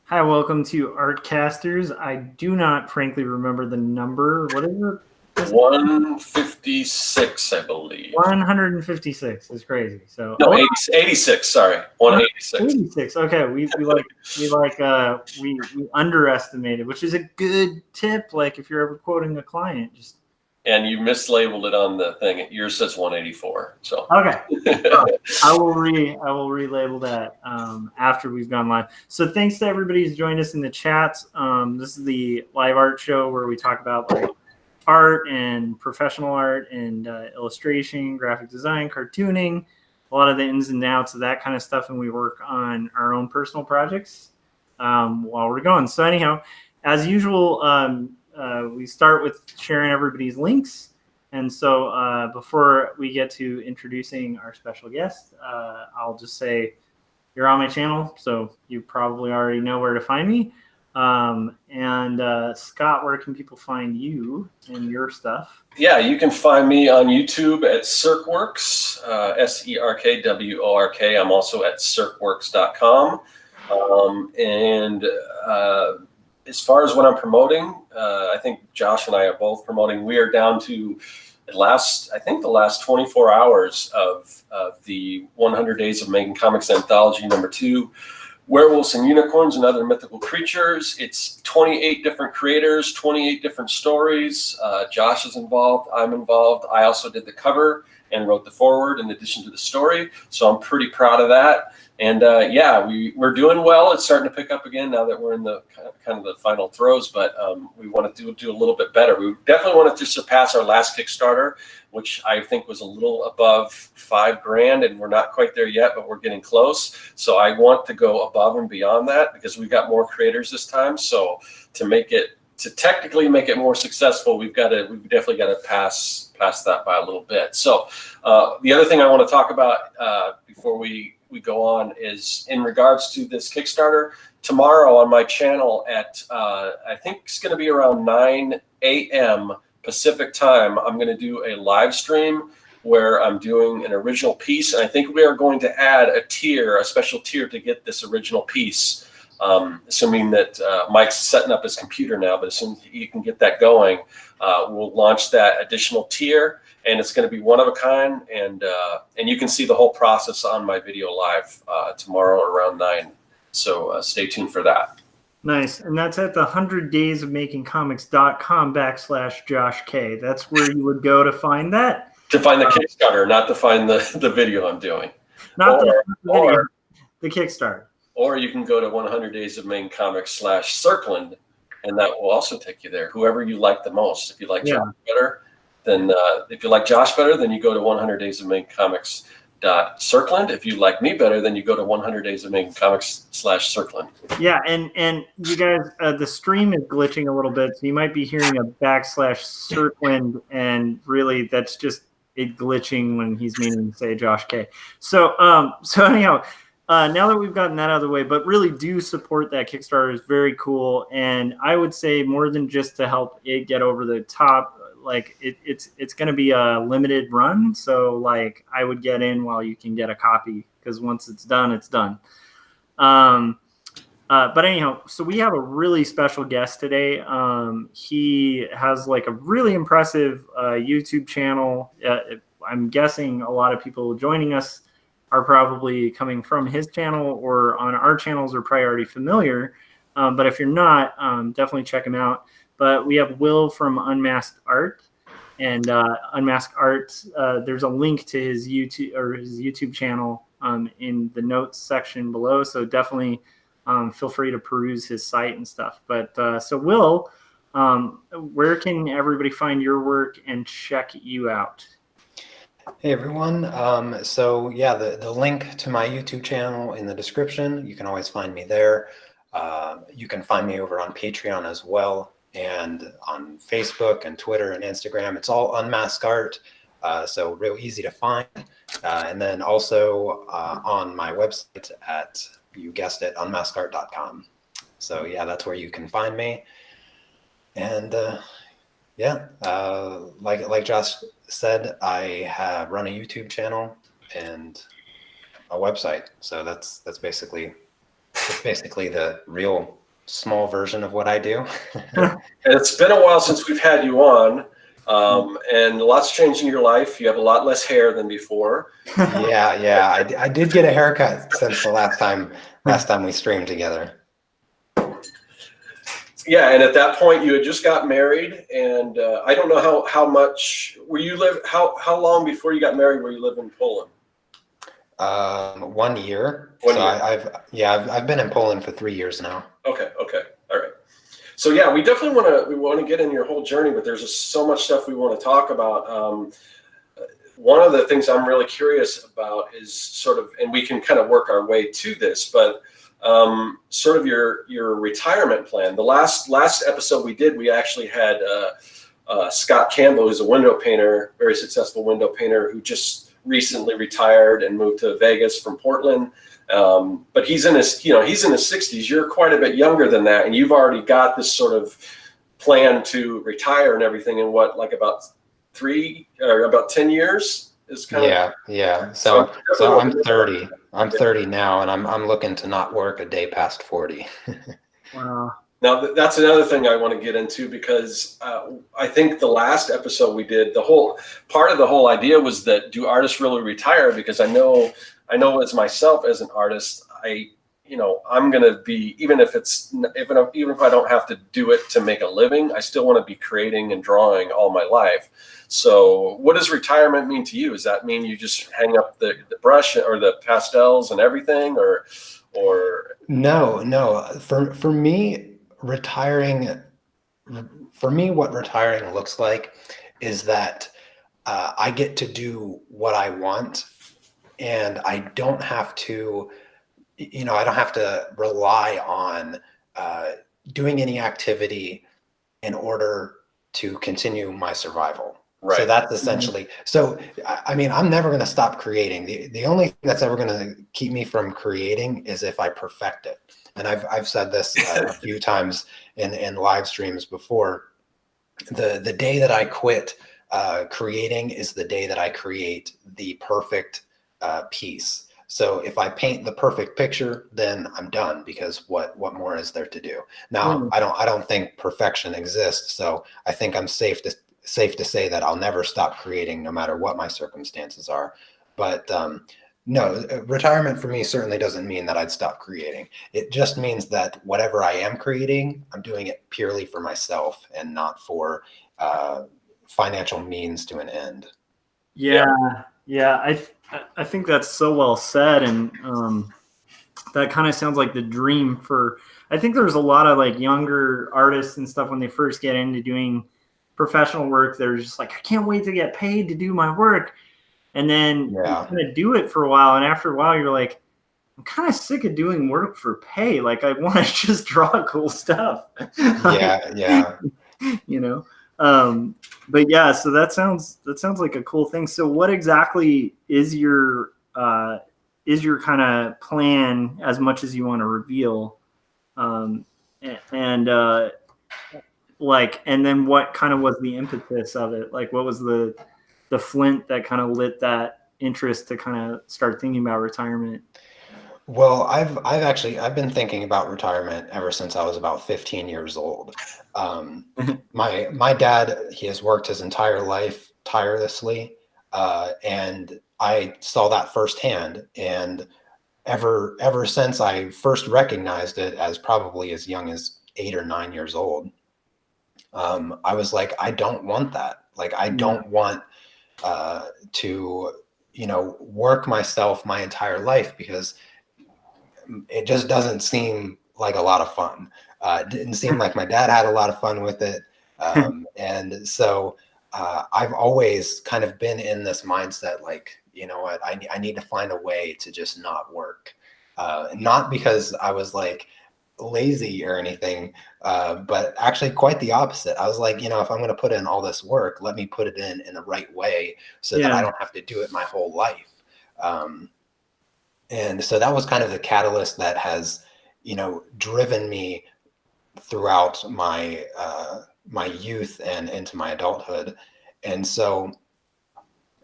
Hi, welcome to Artcasters. I do not, frankly, remember the number. What is it? 156, I believe. 156 is crazy. So No, 86. Sorry, 186. 86. Okay, we underestimated, which is a good tip. Like if you're ever quoting a client, just And you mislabeled it on the thing. Yours says 184. So okay. I will relabel that after we've gone live. So thanks to everybody who's joined us in the chats. This is the live art show where we talk about like art and professional art and illustration, graphic design, cartooning, a lot of the ins and outs of that kind of stuff, and we work on our own personal projects while we're going. So anyhow, as usual, we start with sharing everybody's links. And so before we get to introducing our special guest, I'll just say you're on my channel, so you probably already know where to find me. Scott, where can people find you and your stuff? Yeah, you can find me on YouTube at Circworks, SERKWORK. I'm also at circworks.com. As far as what I'm promoting, I think Josh and I are both promoting. We are down to the last 24 hours of the 100 Days of Making Comics Anthology #2, Werewolves and Unicorns and Other Mythical Creatures. It's 28 different creators, 28 different stories. Josh is involved. I'm involved. I also did the cover and wrote the foreword in addition to the story. So I'm pretty proud of that. And we're doing well. It's starting to pick up again now that we're in the kind of the final throes, but we want to do a little bit better. We definitely wanted to surpass our last Kickstarter, which I think was a little above $5,000, and we're not quite there yet, but we're getting close. So I want to go above and beyond that because we've got more creators this time. So to technically make it more successful, we've definitely got to pass that by a little bit. So the other thing I want to talk about before we go on is in regards to this Kickstarter. Tomorrow on my channel at I think it's going to be around 9 a.m. Pacific time, I'm going to do a live stream where I'm doing an original piece, and I think we are going to add a special tier to get this original piece. Assuming that Mike's setting up his computer now, but as soon as he can get that going, we'll launch that additional tier, and it's going to be one of a kind, and you can see the whole process on my video live tomorrow around 9. So stay tuned for that. Nice. And that's at the 100daysofmakingcomics.com/Josh K. That's where you would go to find that. To find the Kickstarter, not to find the video I'm doing. Not the video, the Kickstarter. Or you can go to 100 Days of Making Comics /Circland, and that will also take you there. Whoever you like the most. If you like Josh better, then you go to 100 Days of Making Comics .Circland. If you like me better, then you go to 100 Days of Making Comics /Circland. Yeah, and you guys, the stream is glitching a little bit, so you might be hearing a /Circland, and really that's just it glitching when he's meaning to say Josh K. So anyhow. Now that we've gotten that out of the way, but really do support that Kickstarter is very cool. And I would say more than just to help it get over the top, like it's going to be a limited run. So like I would get in while you can get a copy, because once it's done, it's done. But anyhow, so we have a really special guest today. He has like a really impressive YouTube channel. I'm guessing a lot of people joining us are probably coming from his channel or on our channels are probably already familiar. But if you're not, definitely check him out. But we have Will from Unmasked Art. And Unmasked Art, there's a link to his YouTube channel in the notes section below. So definitely feel free to peruse his site and stuff. But so Will, where can everybody find your work and check you out? Hey everyone, the link to my YouTube channel in the description. You can always find me there. You can find me over on Patreon as well, and on Facebook and Twitter and Instagram. It's all Unmask Art, so real easy to find. And then also on my website at, you guessed it, unmaskart.com. So yeah, that's where you can find me. And like Josh said, I run a YouTube channel and a website. So that's basically it's basically the real small version of what I do. And it's been a while since we've had you on, and lots changed in your life. You have a lot less hair than before. Yeah. I did get a haircut since the last time we streamed together. Yeah, and at that point you had just got married, and I don't know how much were you live. How long before you got married were you living in Poland? 1 year. 1 So year. I've been in Poland for 3 years now. Okay, all right. So yeah, we definitely want to get in your whole journey, but there's just so much stuff we want to talk about. One of the things I'm really curious about is sort of, and we can kind of work our way to this, but sort of your retirement plan. The last episode we did, we actually had Scott Kemble, who's a window painter, very successful window painter, who just recently retired and moved to Vegas from Portland. But he's in his 60s. You're quite a bit younger than that, and you've already got this sort of plan to retire and everything in what, like about 10 years is kind of. Yeah. So I'm 30. I'm 30 now, and I'm looking to not work a day past 40. Wow. Now that's another thing I want to get into, because I think the last episode we did, the whole idea was that, do artists really retire? Because I know as myself as an artist, I'm going to be, even if I don't have to do it to make a living, I still want to be creating and drawing all my life. So what does retirement mean to you? Does that mean you just hang up the brush or the pastels and everything, or? No. For me, what retiring looks like is that I get to do what I want, and I don't have to rely on doing any activity in order to continue my survival. Right. So that's essentially, so I mean, I'm never going to stop creating. The only thing that's ever going to keep me from creating is if I perfect it. And I've said this a few times in live streams before. The day that I quit creating is the day that I create the perfect piece. So if I paint the perfect picture, then I'm done, because what more is there to do? Now, I don't think perfection exists, so I think I'm safe to say that I'll never stop creating, no matter what my circumstances are. But no, retirement for me certainly doesn't mean that I'd stop creating. It just means that whatever I am creating, I'm doing it purely for myself and not for financial means to an end. Yeah. I think that's so well said, and that kind of sounds like the dream for. I think there's a lot of like younger artists and stuff when they first get into doing professional work. They're just like, I can't wait to get paid to do my work, and then you kind of do it for a while, and after a while, you're like, I'm kind of sick of doing work for pay. Like, I want to just draw cool stuff. Yeah. But yeah, so that sounds like a cool thing. So what exactly is your kind of plan, as much as you want to reveal? And then what kind of was the impetus of it? Like, what was the flint that kind of lit that interest to kind of start thinking about retirement? Well, I've been thinking about retirement ever since I was about 15 years old. My dad, he has worked his entire life tirelessly, and I saw that firsthand. And ever since I first recognized it, as probably as young as 8 or 9 years old, I was like, I don't want that. Like, I don't want to, work myself my entire life, because it just doesn't seem like a lot of fun. It didn't seem like my dad had a lot of fun with it. And so I've always kind of been in this mindset, like, you know what, I need to find a way to just not work. Not because I was like lazy or anything, but actually quite the opposite. I was like, if I'm going to put in all this work, let me put it in the right way, so that I don't have to do it my whole life. And so that was kind of the catalyst that has, driven me throughout my my youth and into my adulthood. And so,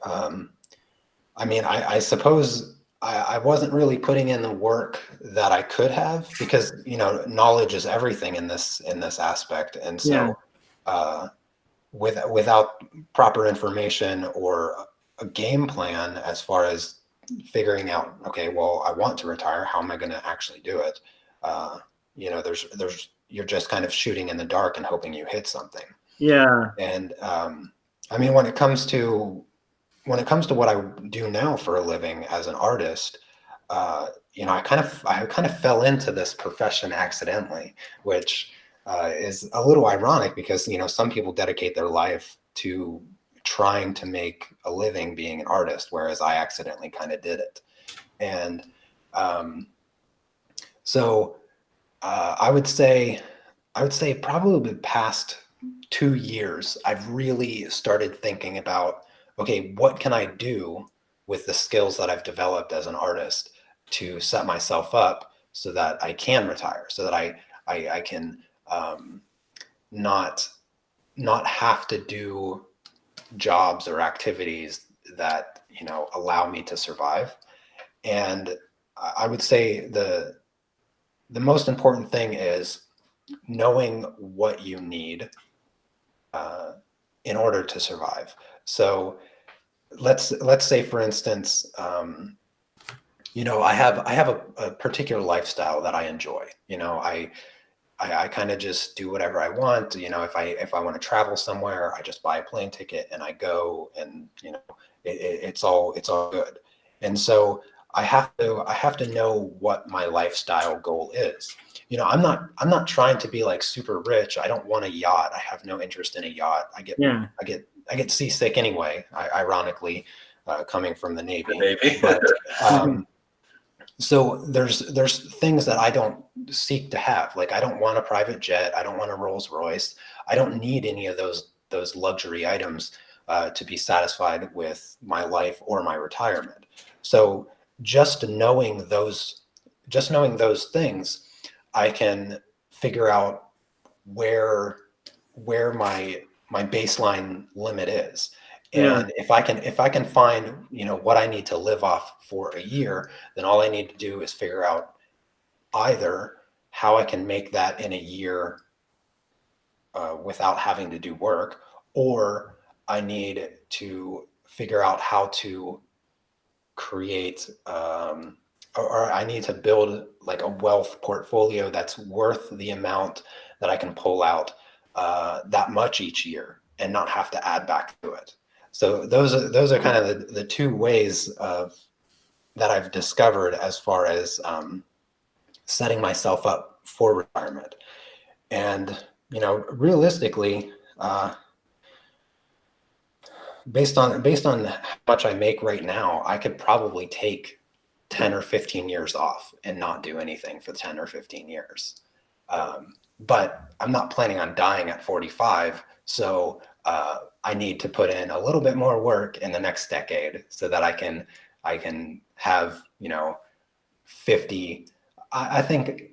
I mean, I suppose I wasn't really putting in the work that I could have, because, knowledge is everything in this aspect. And Yeah. so without proper information or a game plan as far as figuring out, okay, well, I want to retire, how am I going to actually do it? There's you're just kind of shooting in the dark and hoping you hit something. Yeah. And I mean, when it comes to what I do now for a living as an artist, I kind of fell into this profession accidentally, which is a little ironic, because some people dedicate their life to trying to make a living being an artist, whereas I accidentally kind of did it. And so I would say probably the past 2 years, I've really started thinking about, okay, what can I do with the skills that I've developed as an artist to set myself up so that I can retire, so that I can not have to do jobs or activities that allow me to survive. And I would say the most important thing is knowing what you need in order to survive. So let's say, for instance, I have a particular lifestyle that I enjoy. I kind of just do whatever I want. If I want to travel somewhere, I just buy a plane ticket and I go, and it's all good. And so I have to know what my lifestyle goal is. I'm not trying to be like super rich. I don't want a yacht. I have no interest in a yacht. I get seasick anyway, ironically, coming from the Navy. Maybe. But so there's things that I don't seek to have. Like, I don't want a private jet. I don't want a Rolls Royce. I don't need any of those luxury items to be satisfied with my life or my retirement. So just knowing those things, I can figure out where my baseline limit is. Yeah. And if I can find, what I need to live off for a year, then all I need to do is figure out either how I can make that in a year without having to do work, or I need to figure out how to create or I need to build like a wealth portfolio that's worth the amount that I can pull out that much each year and not have to add back to it. So those are kind of the two ways that I've discovered as far as setting myself up for retirement. And realistically, based on how much I make right now, I could probably take 10 or 15 years off and not do anything for 10 or 15 years. But I'm not planning on dying at 45. So I need to put in a little bit more work in the next decade so that I can have, 50. I think,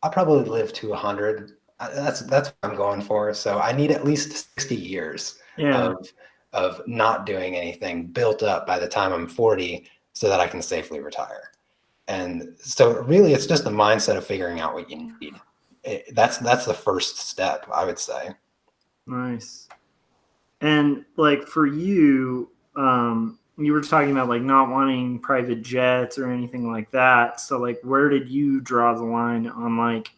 I'll probably live to 100. That's what I'm going for. So I need at least 60 years of not doing anything built up by the time I'm 40 so that I can safely retire. And so really it's just the mindset of figuring out what you need. That's the first step, I would say. Nice. And like for you, you were talking about like not wanting private jets or anything like that. So like, where did you draw the line on like,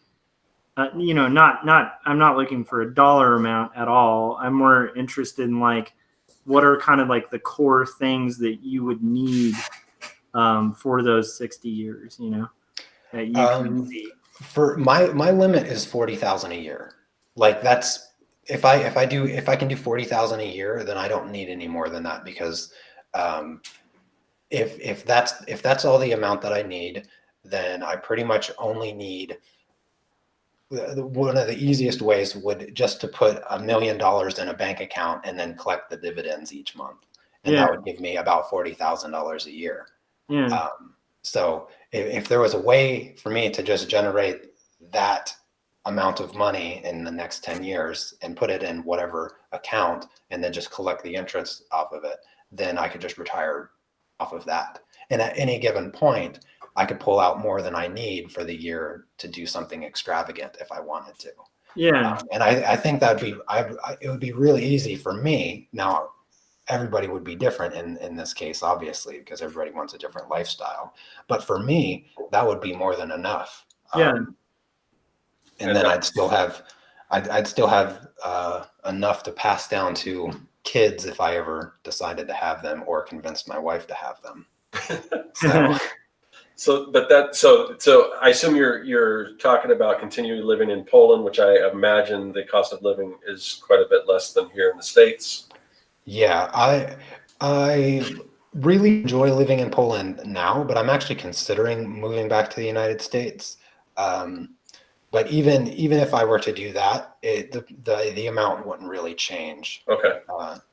not, I'm not looking for a dollar amount at all. I'm more interested in like, what are kind of like the core things that you would need for those 60 years, that you can see? For my limit is 40,000 a year. Like that's, if I can do 40,000 a year, then I don't need any more than that, because if that's all the amount that I need, then I pretty much only need, one of the easiest ways would just to put $1 million in a bank account and then collect the dividends each month. And that would give me about $40,000 a year. Yeah. So if there was a way for me to just generate that amount of money in the next 10 years and put it in whatever account and then just collect the interest off of it, then I could just retire off of that. And at any given point, I could pull out more than I need for the year to do something extravagant if I wanted to. Yeah. And I think it would be really easy for me. Now, everybody would be different in this case, obviously, because everybody wants a different lifestyle. But for me, that would be more than enough. Yeah. And then I'd still have enough to pass down to kids if I ever decided to have them or convinced my wife to have them. So I assume you're talking about continuing living in Poland, which I imagine the cost of living is quite a bit less than here in the States. Yeah, I really enjoy living in Poland now, but I'm actually considering moving back to the United States. But even if I were to do that, the amount wouldn't really change. Okay.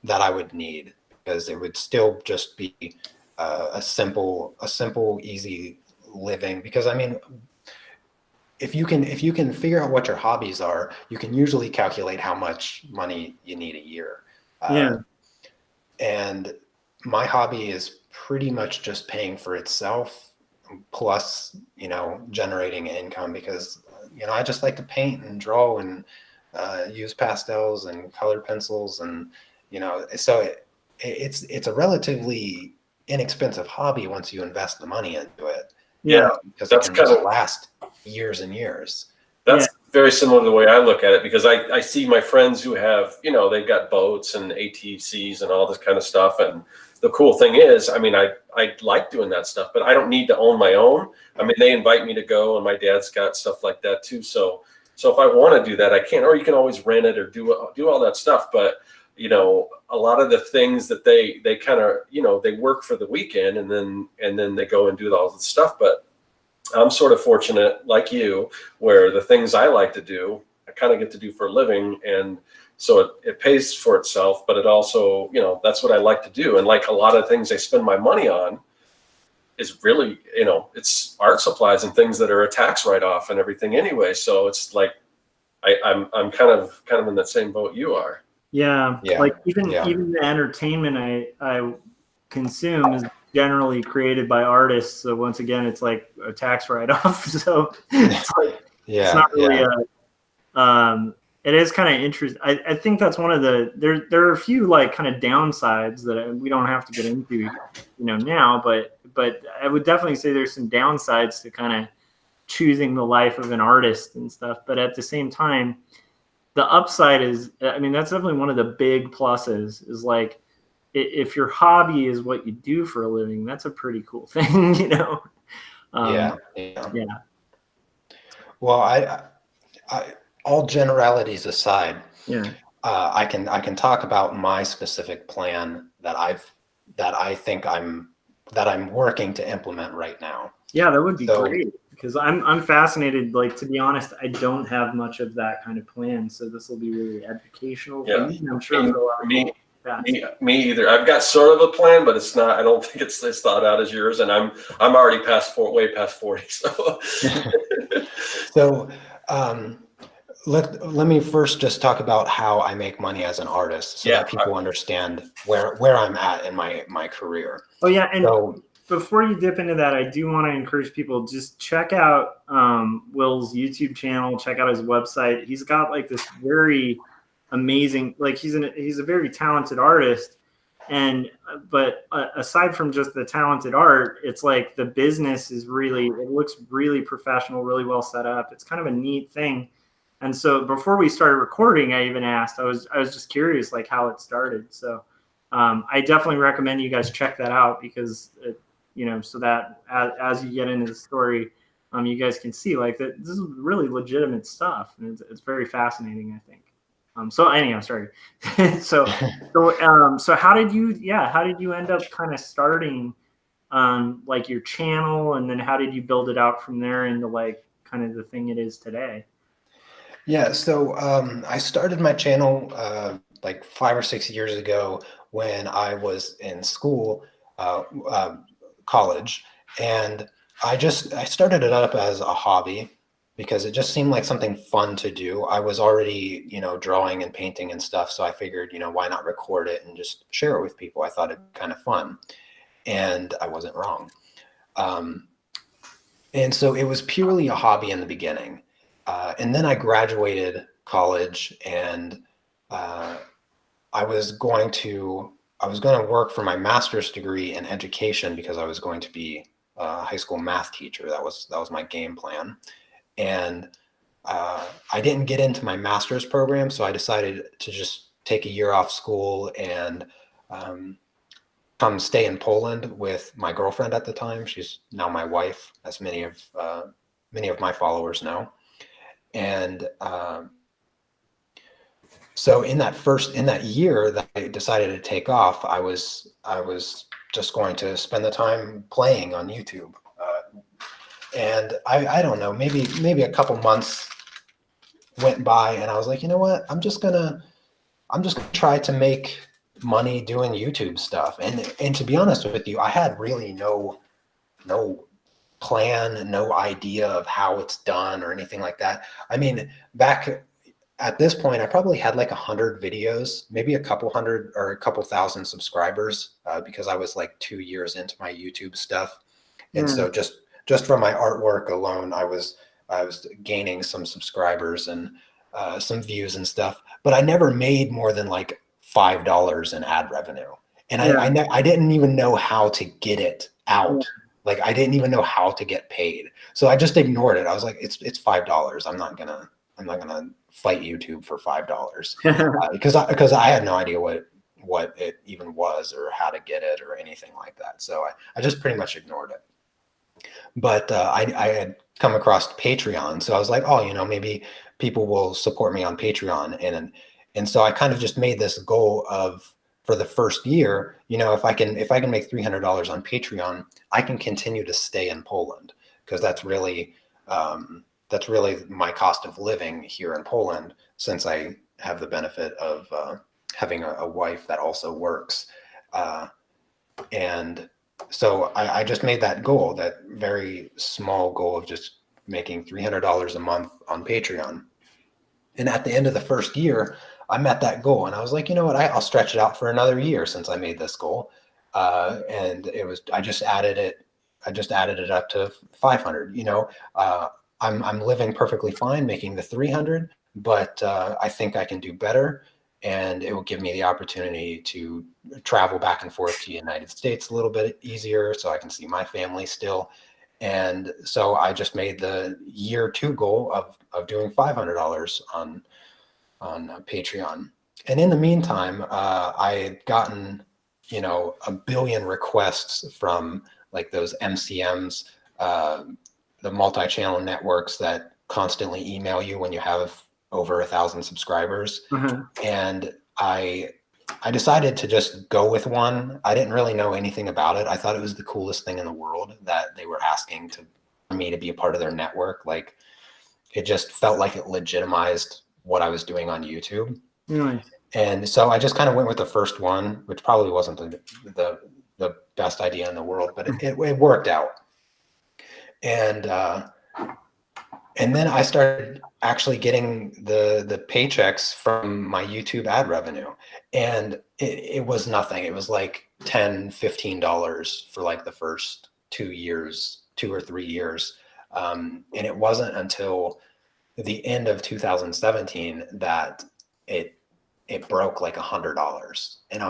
That I would need, because it would still just be a simple, easy living. Because I mean, if you can figure out what your hobbies are, you can usually calculate how much money you need a year. Yeah. And my hobby is pretty much just paying for itself, plus, generating income, because, I just like to paint and draw and use pastels and colored pencils. And, so it's a relatively inexpensive hobby once you invest the money into it. Yeah. Because it can just last years and years. That's very similar to the way I look at it, because I see my friends who have, they've got boats and ATCs and all this kind of stuff. And the cool thing is, I mean, I like doing that stuff, but I don't need to own my own. I mean, they invite me to go, and my dad's got stuff like that too. So if I want to do that, I can, or you can always rent it or do all that stuff. But, a lot of the things that they kind of, they work for the weekend, and then they go and do all this stuff. But I'm sort of fortunate, like you, where the things I like to do, I kind of get to do for a living. And so it pays for itself, but it also, that's what I like to do. And like a lot of things I spend my money on is really, it's art supplies and things that are a tax write-off and everything anyway. So it's like, I'm kind of in that same boat you are. Yeah. Like even the entertainment I consume is generally created by artists. So once again, it's like a tax write-off. So it's like, it's not really it is kind of interesting. I think that's one of there are a few like kind of downsides that we don't have to get into, now, but I would definitely say there's some downsides to kind of choosing the life of an artist and stuff. But at the same time, the upside is, I mean, that's definitely one of the big pluses, is like, if your hobby is what you do for a living, that's a pretty cool thing, Yeah. Well, I all generalities aside, I can talk about my specific plan that I'm working to implement right now. Yeah, that would be great, because I'm fascinated. Like, to be honest, I don't have much of that kind of plan, so this will be really educational for me. I'm sure for a lot of people. Me either. I've got sort of a plan, but it's not. I don't think it's as thought out as yours. And I'm already way past 40. So, so let me first just talk about how I make money as an artist, so that people understand where I'm at in my career. Oh yeah, and before you dip into that, I do want to encourage people, just check out Will's YouTube channel. Check out his website. He's got like this very amazing, like he's a very talented artist, but aside from just the talented art, it's like the business is it looks really professional, really well set up. It's kind of a neat thing. And so before we started recording, I even asked, I was just curious, like, how it started. So I definitely recommend you guys check that out, because so that as you get into the story, you guys can see like that this is really legitimate stuff, and it's very fascinating, I think. So anyhow, sorry. so how did you end up kind of starting like your channel, and then how did you build it out from there into like kind of the thing it is today? Yeah, so I started my channel like 5 or 6 years ago when I was in school, college, and I started it up as a hobby, because it just seemed like something fun to do. I was already, drawing and painting and stuff. So I figured, why not record it and just share it with people? I thought it'd be kind of fun. And I wasn't wrong. And so it was purely a hobby in the beginning. And then I graduated college, and I was going to work for my master's degree in education because I was going to be a high school math teacher. That was my game plan. And I didn't get into my master's program, so I decided to just take a year off school and come stay in Poland with my girlfriend at the time. She's now my wife, as many of my followers know. And so in that year that I decided to take off, I was just going to spend the time playing on YouTube. And I don't know, maybe a couple months went by, and I was like, you know what? I'm just gonna try to make money doing YouTube stuff. And to be honest with you, I had really no plan, no idea of how it's done or anything like that. I mean, back at this point, I probably had like 100 videos, maybe a couple hundred or a couple thousand subscribers, because I was like 2 years into my YouTube stuff. And so just from my artwork alone, I was gaining some subscribers and some views and stuff, but I never made more than like $5 in ad revenue. And I didn't even know how to get it out. Like, I didn't even know how to get paid. So I just ignored it. I was like, it's $5. I'm not gonna fight YouTube for $5 because I had no idea what it even was or how to get it or anything like that. So I just pretty much ignored it. But I had come across Patreon, so I was like, oh, maybe people will support me on Patreon, and so I kind of just made this goal of, for the first year, if I can make $300 on Patreon, I can continue to stay in Poland, because that's really my cost of living here in Poland, since I have the benefit of having a wife that also works. And so I just made that goal, that very small goal of just making $300 a month on Patreon. And at the end of the first year, I met that goal, and I was like, you know what, I'll stretch it out for another year since I made this goal. And I just added it up to 500. I'm living perfectly fine making the 300, but I think I can do better, and it will give me the opportunity to travel back and forth to the United States a little bit easier, so I can see my family still. And so I just made the year 2 goal of doing $500 on Patreon. And in the meantime, I had gotten, a billion requests from like those MCMs, the multi-channel networks that constantly email you when you have over 1,000 subscribers. And I decided to just go with one. I didn't really know anything about it. I thought it was the coolest thing in the world that they were asking for me to be a part of their network. Like, it just felt like it legitimized what I was doing on YouTube. Nice. And so I just kind of went with the first one, which probably wasn't the best idea in the world, but it worked out. And then I started actually getting the paychecks from my YouTube ad revenue, and it was nothing. It was like $10, $15 for like the first 2 or 3 years. And it wasn't until the end of 2017 that it broke like $100. And I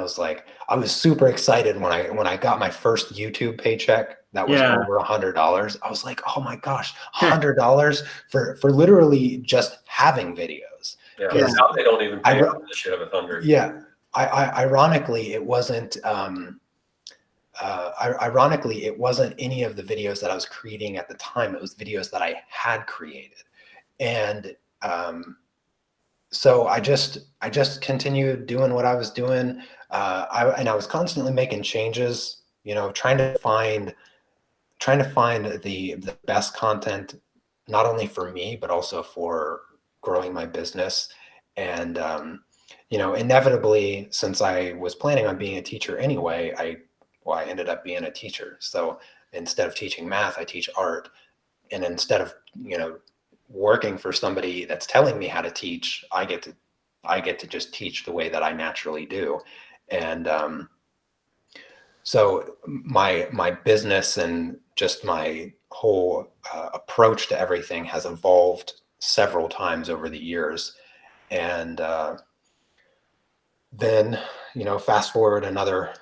was super excited when I got my first YouTube paycheck that was over $100. I was like, oh my gosh, $100 for literally just having videos. Yeah, now they don't even pay for the shit of 100. Yeah, ironically, it wasn't. Ironically, it wasn't any of the videos that I was creating at the time. It was videos that I had created, and so I just continued doing what I was doing. I was constantly making changes. Trying to find the best content, not only for me, but also for growing my business. And, inevitably, since I was planning on being a teacher anyway, I ended up being a teacher. So instead of teaching math, I teach art. And instead of, working for somebody that's telling me how to teach, I get to just teach the way that I naturally do. And, so my business and just my whole approach to everything has evolved several times over the years. And then, fast forward another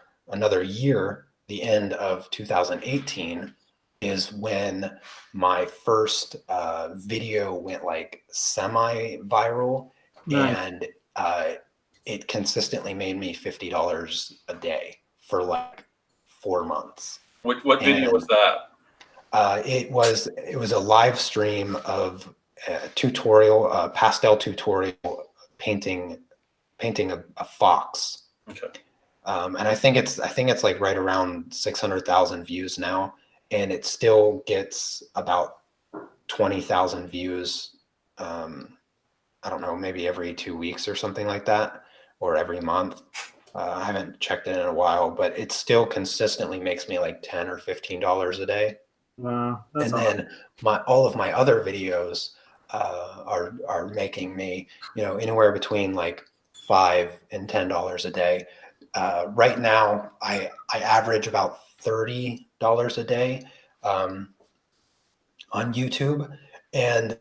year, the end of 2018 is when my first video went like semi-viral, Nice. and it consistently made me $50 a day for like 4 months. What video was that? It was a live stream of a tutorial, a pastel tutorial painting a fox. Okay. And I think it's like right around 600,000 views now, and it still gets about 20,000 views. I don't know, maybe every 2 weeks or something like that, or every month. I haven't checked it in a while, but it still consistently makes me like $10 or $15 a day. Wow, that's And awesome. then all of my other videos are making me, anywhere between like $5 and $10 a day. Right now, I average about $30 a day on YouTube. And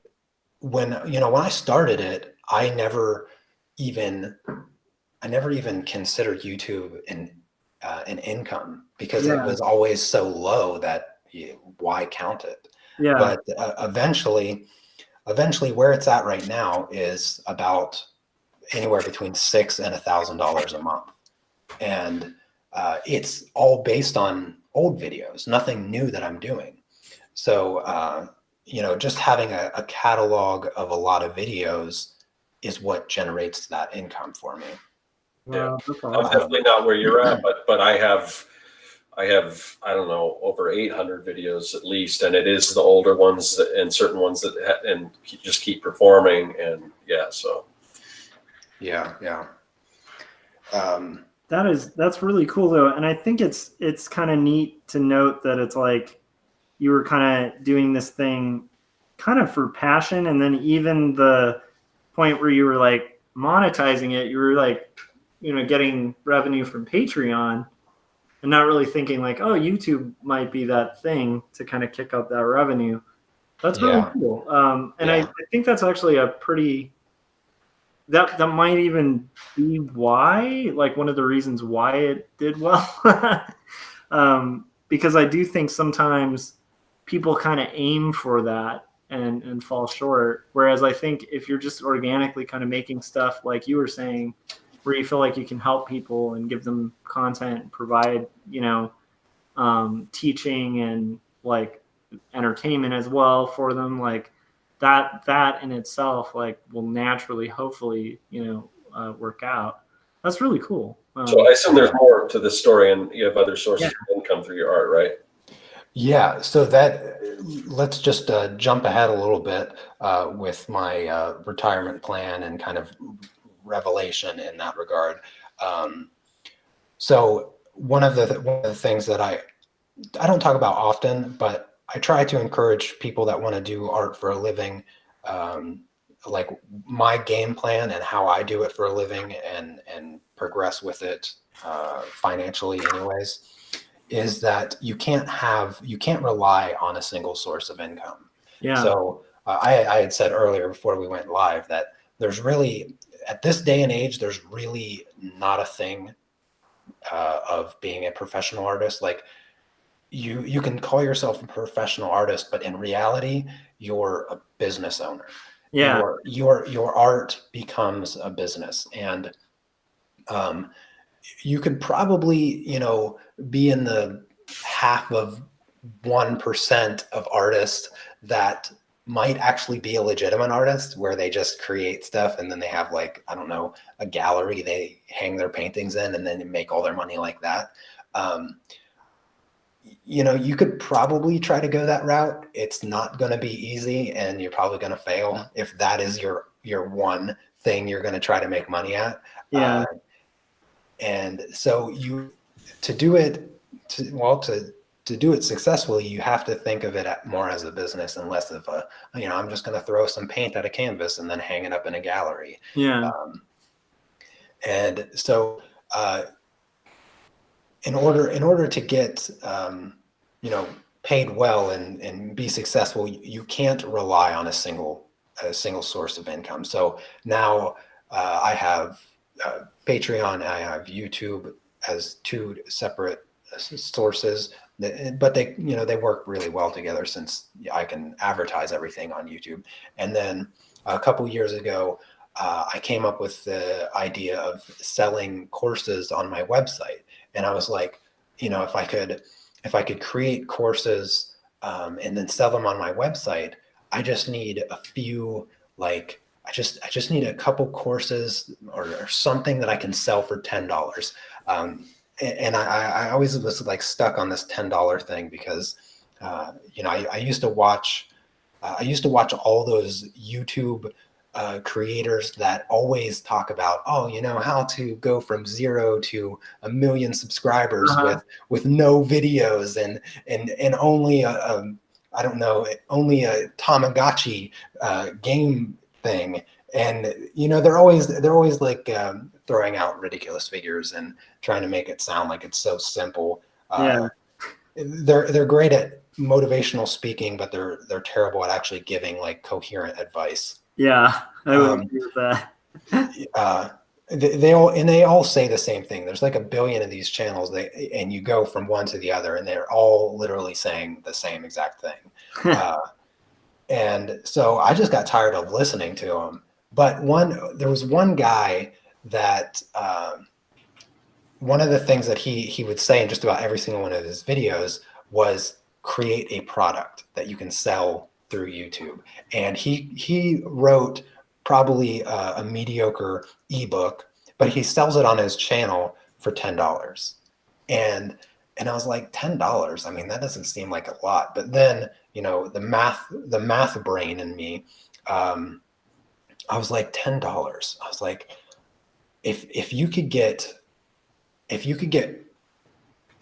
when I started it, I never even considered YouTube an income, because it Yeah, was always so low that why count it? yeah, But eventually where it's at right now is about anywhere between $600 and $1,000 a month. And it's all based on old videos, nothing new that I'm doing. So, just having a catalog of a lot of videos is what generates that income for me. Yeah, wow, that's I'm awesome. definitely not where you're at, but I have I don't know, over 800 videos at least, and it is the older ones and certain ones that and just keep performing, and yeah, so Yeah. That's really cool though, and I think it's kind of neat to note that it's like you were kind of doing this thing kind of for passion, and then even the point where you were like monetizing it, you were like, getting revenue from Patreon, and not really thinking like, oh, YouTube might be that thing to kind of kick up that revenue. That's really Yeah. cool. And I Yeah. think that's actually a pretty that might even be why, like, one of the reasons why it did well. Because I do think sometimes people kind of aim for that and fall short. Whereas I think if you're just organically kind of making stuff like you were saying, where you feel like you can help people and give them content and provide, teaching and like entertainment as well for them, like that in itself like will naturally, hopefully, work out. That's really cool. so I assume there's Yeah. more to this story, and you have other Yeah, sources of income through your art, right? Yeah, so let's just jump ahead a little bit with my retirement plan and kind of revelation in that regard. So one of the things that I don't talk about often, but I try to encourage people that want to do art for a living, like my game plan and how I do it for a living, and progress with it financially anyways, is that you can't rely on a single source of income. yeah, So I had said earlier before we went live that there's really, at this day and age, there's really not a thing of being a professional artist. Like you can call yourself a professional artist, but in reality, you're a business owner. yeah, Your art becomes a business, and um, you could probably, be in the half of 1% of artists that might actually be a legitimate artist, where they just create stuff and then they have, like, I don't know, a gallery they hang their paintings in, and then they make all their money like that. Um, you could probably try to go that route. It's not going to be easy, and you're probably going to fail if that is your one thing you're going to try to make money at. yeah, And so to do it, to do it successfully, you have to think of it more as a business and less of I'm just going to throw some paint at a canvas and then hang it up in a gallery. yeah, And so, in order to get, paid well and be successful, you can't rely on a single source of income. So now I have Patreon, I have YouTube as two separate sources, but they, you know, they work really well together since I can advertise everything on YouTube. And then a couple years ago, I came up with the idea of selling courses on my website. And I was like, you know, if I could create courses and then sell them on my website, I just need a few, like, I just need a couple courses or something that I can sell for $10. And I always was like stuck on this $10 thing because, you know, I used to watch all those YouTube creators that always talk about, oh, you know, how to go from 0 to 1 million subscribers with no videos and only I don't know, only a Tamagotchi game thing. And, you know, they're always like throwing out ridiculous figures and trying to make it sound like it's so simple. They're great at motivational speaking, but they're terrible at actually giving like coherent advice. Yeah, I would agree with that. They all say the same thing. There's like 1 billion of these channels, and you go from one to the other, and they're all literally saying the same exact thing. And so I just got tired of listening to them. But there was one guy that one of the things that he would say in just about every single one of his videos was create a product that you can sell through YouTube. And he wrote probably a mediocre ebook, but he sells it on his channel for $10. And I was like, $10? I mean, that doesn't seem like a lot. But then, you know, the math brain in me, I was like, $10. I was like, if you could get,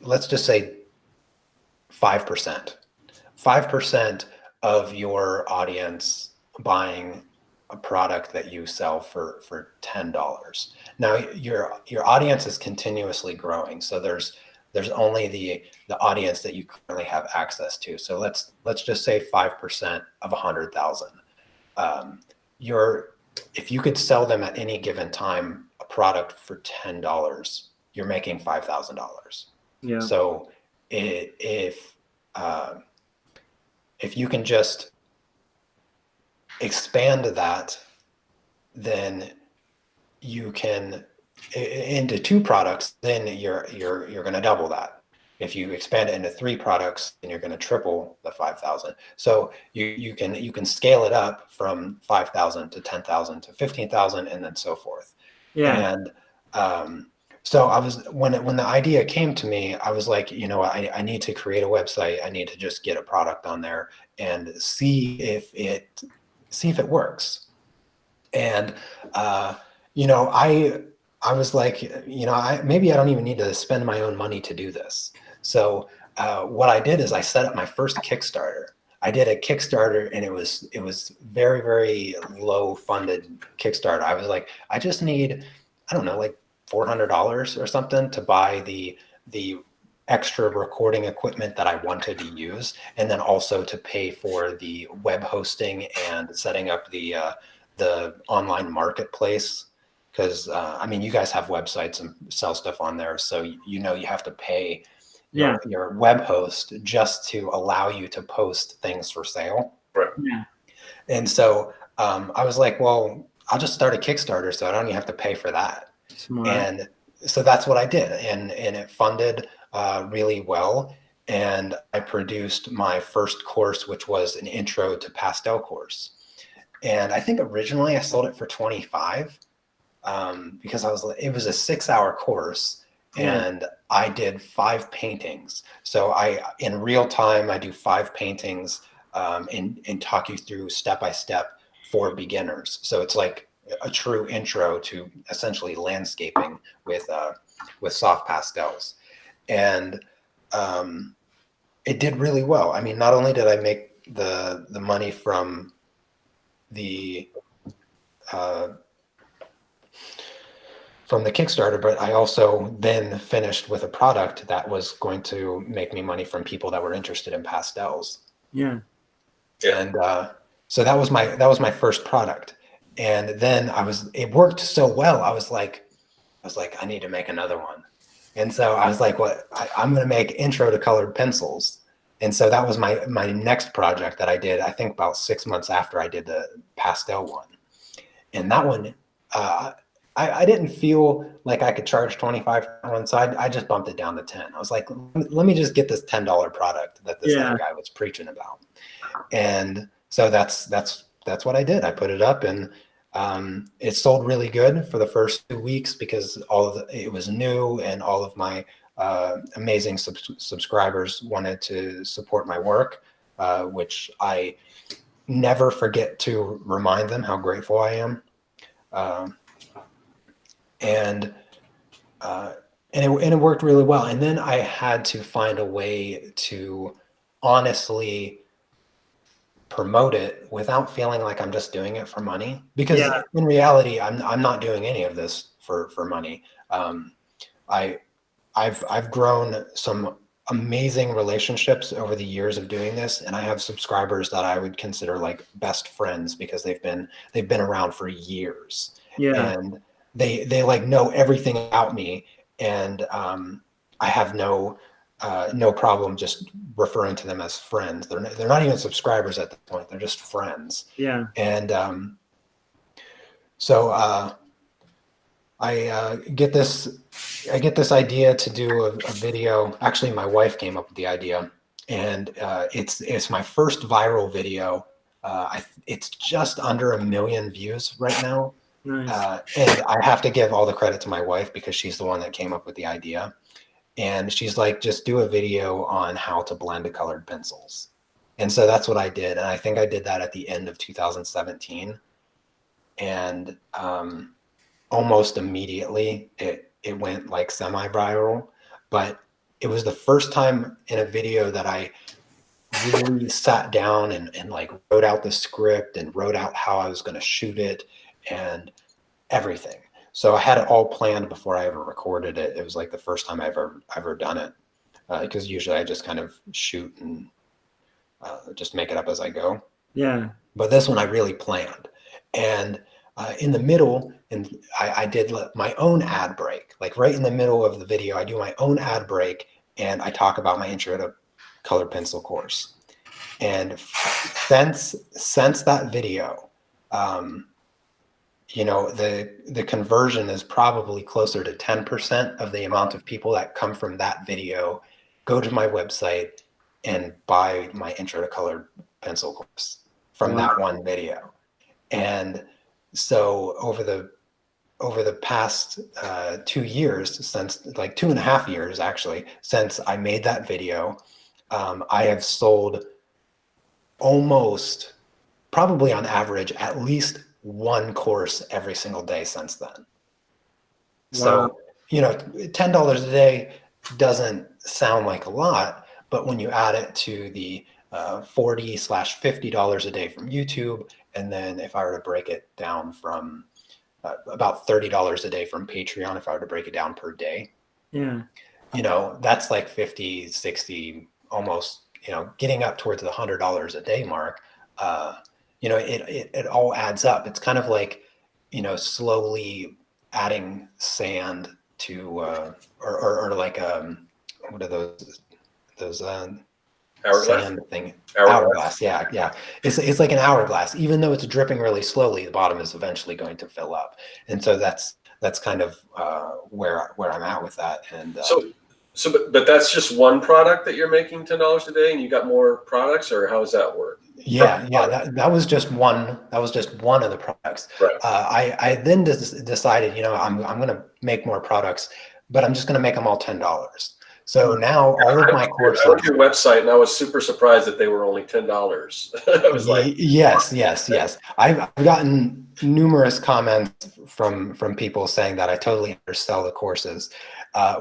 let's just say 5% of your audience buying a product that you sell for $10. Now your audience is continuously growing. So there's only the audience that you currently have access to. So let's just say 5% of 100,000. If you could sell them at any given time a product for $10, you're making $5,000. Yeah. So if you can just expand that, then you can into 2 products, then you're going to double that. If you expand it into 3 products, then you're going to triple the 5,000. So you can scale it up from 5,000 to 10,000 to 15,000 and then so forth. Yeah. And so I was, when the idea came to me, I was like, you know, I need to create a website. I need to just get a product on there and see if it works. And you know, I was like, you know, maybe I don't even need to spend my own money to do this. So what I did is I set up my first Kickstarter. I did a Kickstarter, and it was very, very low funded Kickstarter. I was like, I just need, I don't know, like $400 or something to buy the extra recording equipment that I wanted to use, and then also to pay for the web hosting and setting up the online marketplace. Because I mean, you guys have websites and sell stuff on there, so you know you have to pay your web host just to allow you to post things for sale. Right. Yeah. And so I was like, well, I'll just start a Kickstarter, so I don't even have to pay for that. Smart. And so that's what I did, and it funded really well. And I produced my first course, which was an intro to pastel course. And I think originally I sold it for 25 because it was a 6-hour course, and I did 5 paintings. So in real time, I do 5 paintings and talk you through step by step for beginners. So it's like a true intro to essentially landscaping with soft pastels. And it did really well. I mean, not only did I make the money from the from the Kickstarter, but I also then finished with a product that was going to make me money from people that were interested in pastels. Yeah. And so that was my first product. And then it worked so well. I was like, I need to make another one. And so I was like, I'm going to make intro to colored pencils. And so that was my next project that I did, I think about 6 months after I did the pastel one. And that one, I didn't feel like I could charge 25 on one side. I just bumped it down to 10. I was like, let me just get this $10 product that this other guy was preaching about. And so that's what I did. I put it up, and it sold really good for the first 2 weeks because it was new, and all of my amazing subscribers wanted to support my work, which I never forget to remind them how grateful I am. And it worked really well. And then I had to find a way to honestly promote it without feeling like I'm just doing it for money, because in reality, I'm not doing any of this for money. I've grown some amazing relationships over the years of doing this, and I have subscribers that I would consider like best friends because they've been around for years. And they like know everything about me, and I have no problem just referring to them as friends. They're not even subscribers at this point. They're just friends. Yeah. And so I get this idea to do a video. Actually, my wife came up with the idea, and it's my first viral video. It's just under 1 million views right now. Nice. And I have to give all the credit to my wife because she's the one that came up with the idea. And she's like, just do a video on how to blend colored pencils. And so that's what I did. And I think I did that at the end of 2017. And almost immediately it went like semi-viral. But it was the first time in a video that I really sat down and like wrote out the script and wrote out how I was going to shoot it and everything. So I had it all planned before I ever recorded it. It was like the first time I've ever done it, because usually I just kind of shoot and just make it up as I go. Yeah. But this one I really planned. And in the middle, and I did my own ad break. Like right in the middle of the video, I do my own ad break, and I talk about my intro to colored pencil course. And since that video, you know, the conversion is probably closer to 10% of the amount of people that come from that video go to my website and buy my intro to colored pencil course from that one video. And so over the past 2 years, since like 2.5 years actually, since I made that video, I have sold almost, probably on average, at least one course every single day since then. Wow. So, you know, $10 a day doesn't sound like a lot, but when you add it to the $40/$50 a day from YouTube, and then if I were to break it down from about $30 a day from Patreon, if I were to break it down per day, you know, that's like 50, 60, almost, you know, getting up towards the $100 a day mark. You know, it all adds up. It's kind of like, you know, slowly adding sand to, or like, what are those hourglass? Sand thing? Hourglass. Yeah. It's like an hourglass. Even though it's dripping really slowly, the bottom is eventually going to fill up. And so that's kind of where I'm at with that. And but that's just one product that you're making $10 a day, and you got more products, or how does that work? Yeah. That was just one. That was just one of the products. Right. I then decided, you know, I'm going to make more products, but I'm just going to make them all $10. So now all of my courses. I went to your website and I was super surprised that they were only $10. I was like, yes. I've gotten numerous comments from people saying that I totally undersell the courses,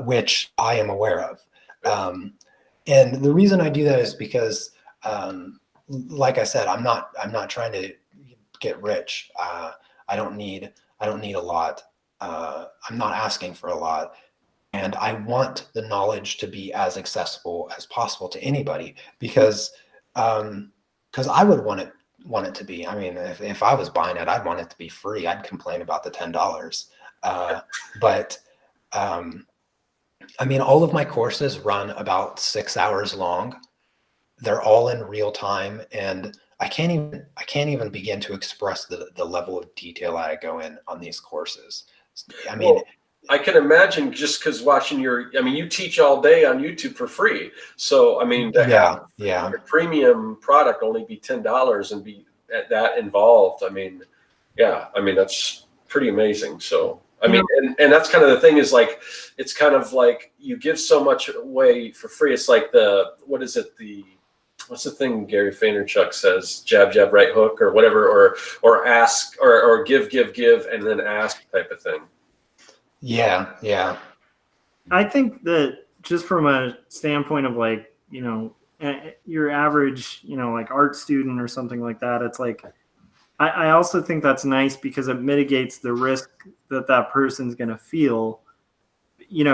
which I am aware of. And the reason I do that is because, like I said, I'm not trying to get rich. I don't need a lot. I'm not asking for a lot. And I want the knowledge to be as accessible as possible to anybody, because I would want it to be. I mean, if I was buying it, I'd want it to be free. I'd complain about the $10. But I mean, all of my courses run about 6 hours long. They're all in real time, and I can't even begin to express the level of detail I go in on these courses. I mean, well, I can imagine, just because watching you teach all day on YouTube for free. So, I mean, to have a premium product only be $10 and be that involved, I mean, that's pretty amazing. So, I mean, and that's kind of the thing, is like, it's kind of like you give so much away for free. It's like what's the thing Gary Vaynerchuk says, jab, jab, right hook, or whatever, or ask, or give, and then ask type of thing. Yeah. I think that just from a standpoint of like, your average, like art student or something like that, it's like, I also think that's nice because it mitigates the risk that person's going to feel.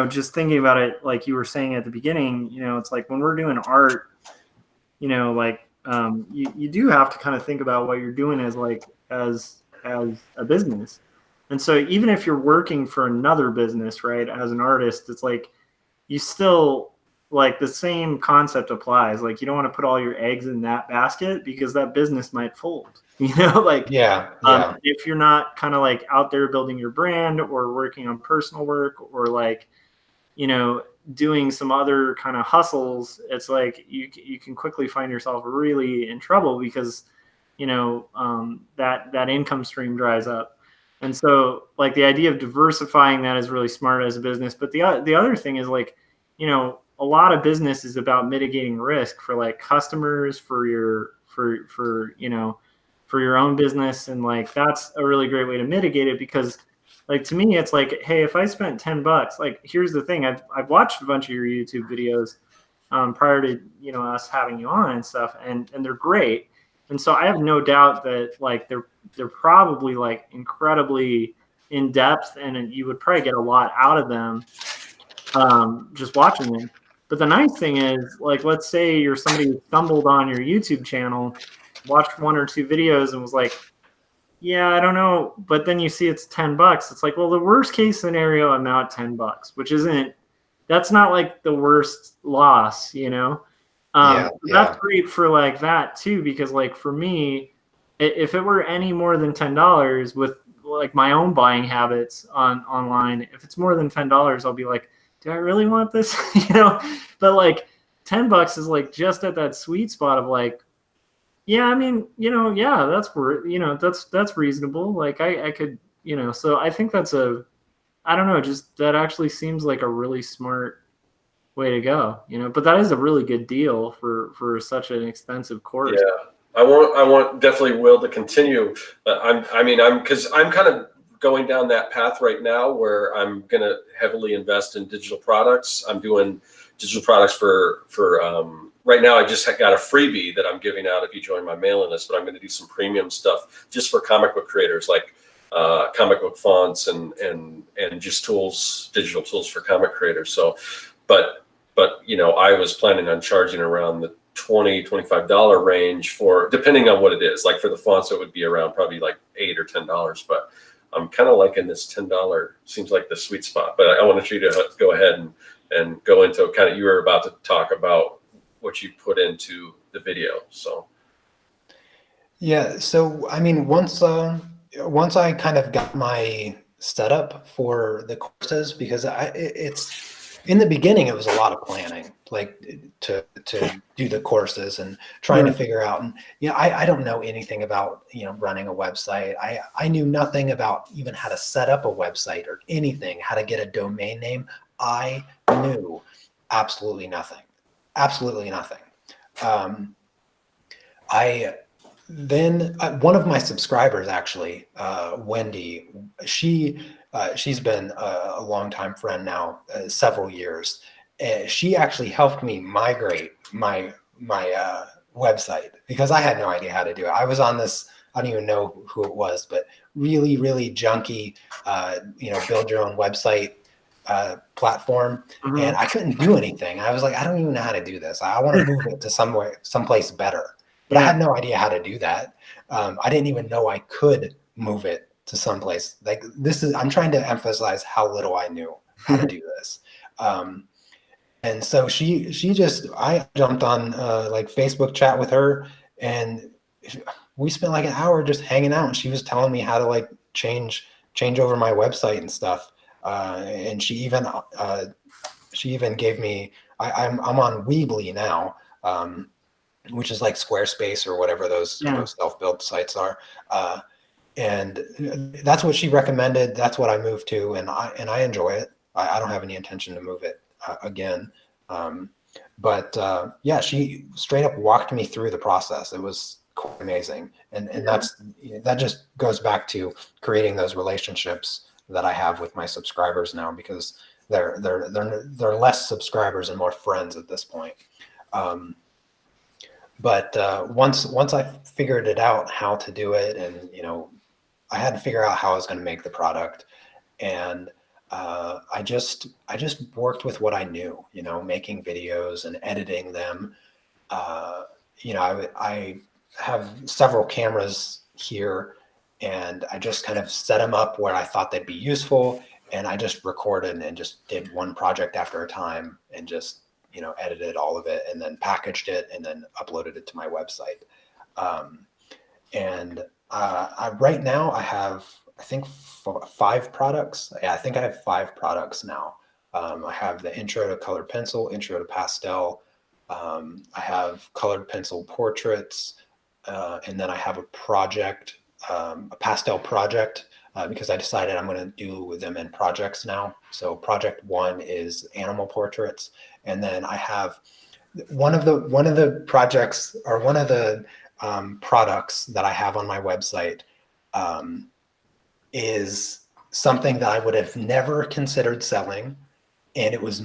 Just thinking about it, like you were saying at the beginning, it's like when we're doing art, like you do have to kind of think about what you're doing as a business. And so even if you're working for another business, right, as an artist, it's like you still, like, the same concept applies. Like, you don't want to put all your eggs in that basket because that business might fold, like, if you're not kind of like out there building your brand or working on personal work or like, doing some other kind of hustles, it's like you can quickly find yourself really in trouble because, that income stream dries up. And so, like, the idea of diversifying that is really smart as a business. But the other thing is, like, a lot of business is about mitigating risk for like customers, for your own business, and like that's a really great way to mitigate it because, like, to me, it's like, hey, if I spent $10, like, here's the thing, I've watched a bunch of your YouTube videos prior to us having you on and stuff, and they're great. And so I have no doubt that like they're probably like incredibly in depth, and you would probably get a lot out of them just watching them. But the nice thing is, like, let's say you're somebody who stumbled on your YouTube channel, watched 1 or 2 videos, and was like, yeah, I don't know. But then you see it's $10. It's like, well, the worst case scenario, I'm now at $10, which that's not like the worst loss, That's great for like that too, because like for me, if it were any more than $10 with like my own buying habits online, if it's more than $10, I'll be like, do I really want this? But like $10 is like just at that sweet spot of like, yeah, I mean, that's reasonable. Like I could, so I think I don't know, just that actually seems like a really smart way to go, but that is a really good deal for such an expensive course. Yeah, I want definitely will to continue. I'm because I'm kind of going down that path right now where I'm going to heavily invest in digital products. I'm doing digital products for right now. I just got a freebie that I'm giving out if you join my mailing list, but I'm going to do some premium stuff just for comic book creators, like comic book fonts and just tools, digital tools for comic creators. So, but I was planning on charging around the $20-$25 range for, depending on what it is. Like for the fonts, it would be around probably like $8 or $10. But I'm kind of liking this $10 seems like the sweet spot. But I wanted you to go ahead and go into kind of, you were about to talk about what you put into the video. So yeah, so I mean, once I kind of got my setup for the courses, because it's in the beginning, it was a lot of planning, like to do the courses and trying to figure out. And I don't know anything about running a website. I knew nothing about even how to set up a website or anything, how to get a domain name. I knew absolutely nothing. One of my subscribers, actually, Wendy, she's been a longtime friend now, several years. She actually helped me migrate my website because I had no idea how to do it. I was on this I don't even know who it was, but really, really junky, build your own website platform. Mhm. And I couldn't do anything. I was like, I don't even know how to do this. I want to move it to someplace better, but I Yeah. had no idea how to do that. I didn't even know I could move it to someplace. Like I'm trying to emphasize how little I knew how to do this. And so I jumped on like Facebook chat with her, and we spent like an hour just hanging out, and she was telling me how to like change over my website and stuff. And she even gave me, I'm on Weebly now, which is like Squarespace or whatever those Yeah. self-built sites are. And that's what she recommended. That's what I moved to, and I enjoy it. I don't have any intention to move it again. But yeah, she straight up walked me through the process. It was quite amazing, and that just goes back to creating those relationships that I have with my subscribers now, because they're less subscribers and more friends at this point. But once I figured it out how to do it, and I had to figure out how I was going to make the product, and I just worked with what I knew, making videos and editing them. I have several cameras here, and I just kind of set them up where I thought they'd be useful, and I just recorded and just did one project after a time, and just edited all of it, and then packaged it, and then uploaded it to my website. And right now I have, I think, 5 products. Yeah, I think I have 5 products now. I have the Intro to Colored Pencil, Intro to Pastel. I have colored pencil portraits, and then I have a project, a pastel project, because I decided I'm going to do them in projects now. So project 1 is animal portraits, and then I have one of the projects, or one of the products that I have on my website, is something that I would have never considered selling. And it was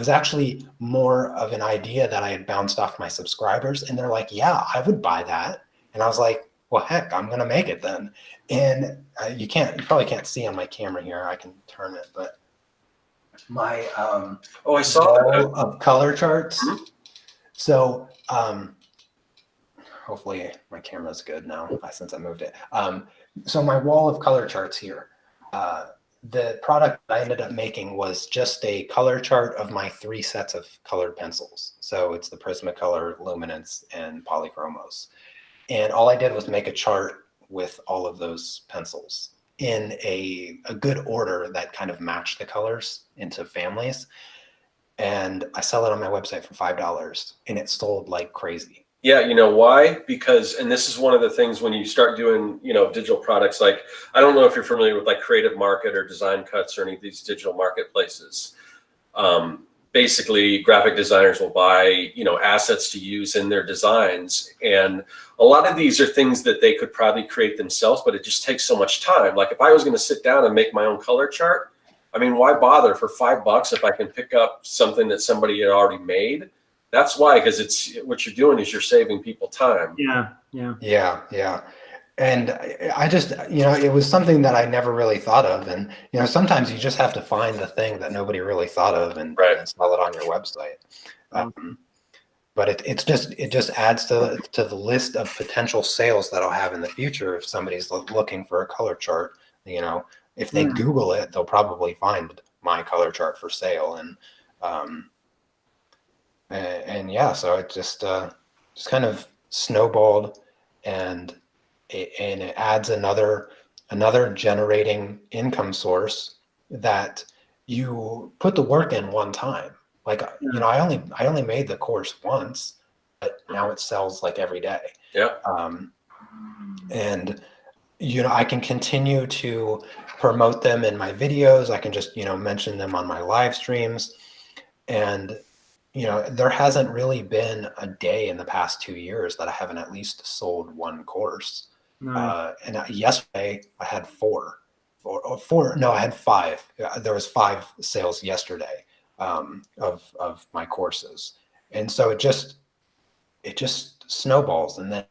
actually more of an idea that I had bounced off my subscribers. And they're like, yeah, I would buy that. And I was like, well, heck, I'm going to make it then. And you probably can't see on my camera here. I can turn it, but my I saw wall of color charts. Mhm. So hopefully my camera's good now since I moved it. So my wall of color charts here. The product I ended up making was just a color chart of my 3 sets of colored pencils. So it's the Prismacolor, Luminance, and Polychromos. And all I did was make a chart with all of those pencils in a good order that kind of matched the colors into families. And I sell it on my website for $5, and it sold like crazy. Yeah, you know why? Because, and this is one of the things when you start doing, digital products, like, I don't know if you're familiar with like Creative Market or Design Cuts or any of these digital marketplaces. Basically, graphic designers will buy, assets to use in their designs. And a lot of these are things that they could probably create themselves, but it just takes so much time. Like if I was going to sit down and make my own color chart, I mean, why bother for $5 if I can pick up something that somebody had already made? That's why, because it's what you're doing is you're saving people time. Yeah. And I just, it was something that I never really thought of. And, sometimes you just have to find the thing that nobody really thought of, and sell it on your website. But it just adds to the list of potential sales that I'll have in the future. If somebody's looking for a color chart, if they Google it, they'll probably find my color chart for sale. And yeah, so it just kind of snowballed, and it adds another generating income source that you put the work in one time. Like, I only made the course once, but now it sells like every day. Yeah. And I can continue to promote them in my videos. I can just mention them on my live streams. And there hasn't really been a day in the past 2 years that I haven't at least sold one course. And yesterday I had 4 or 4. No, I had 5. There was 5 sales yesterday of my courses. And so it just snowballs. And then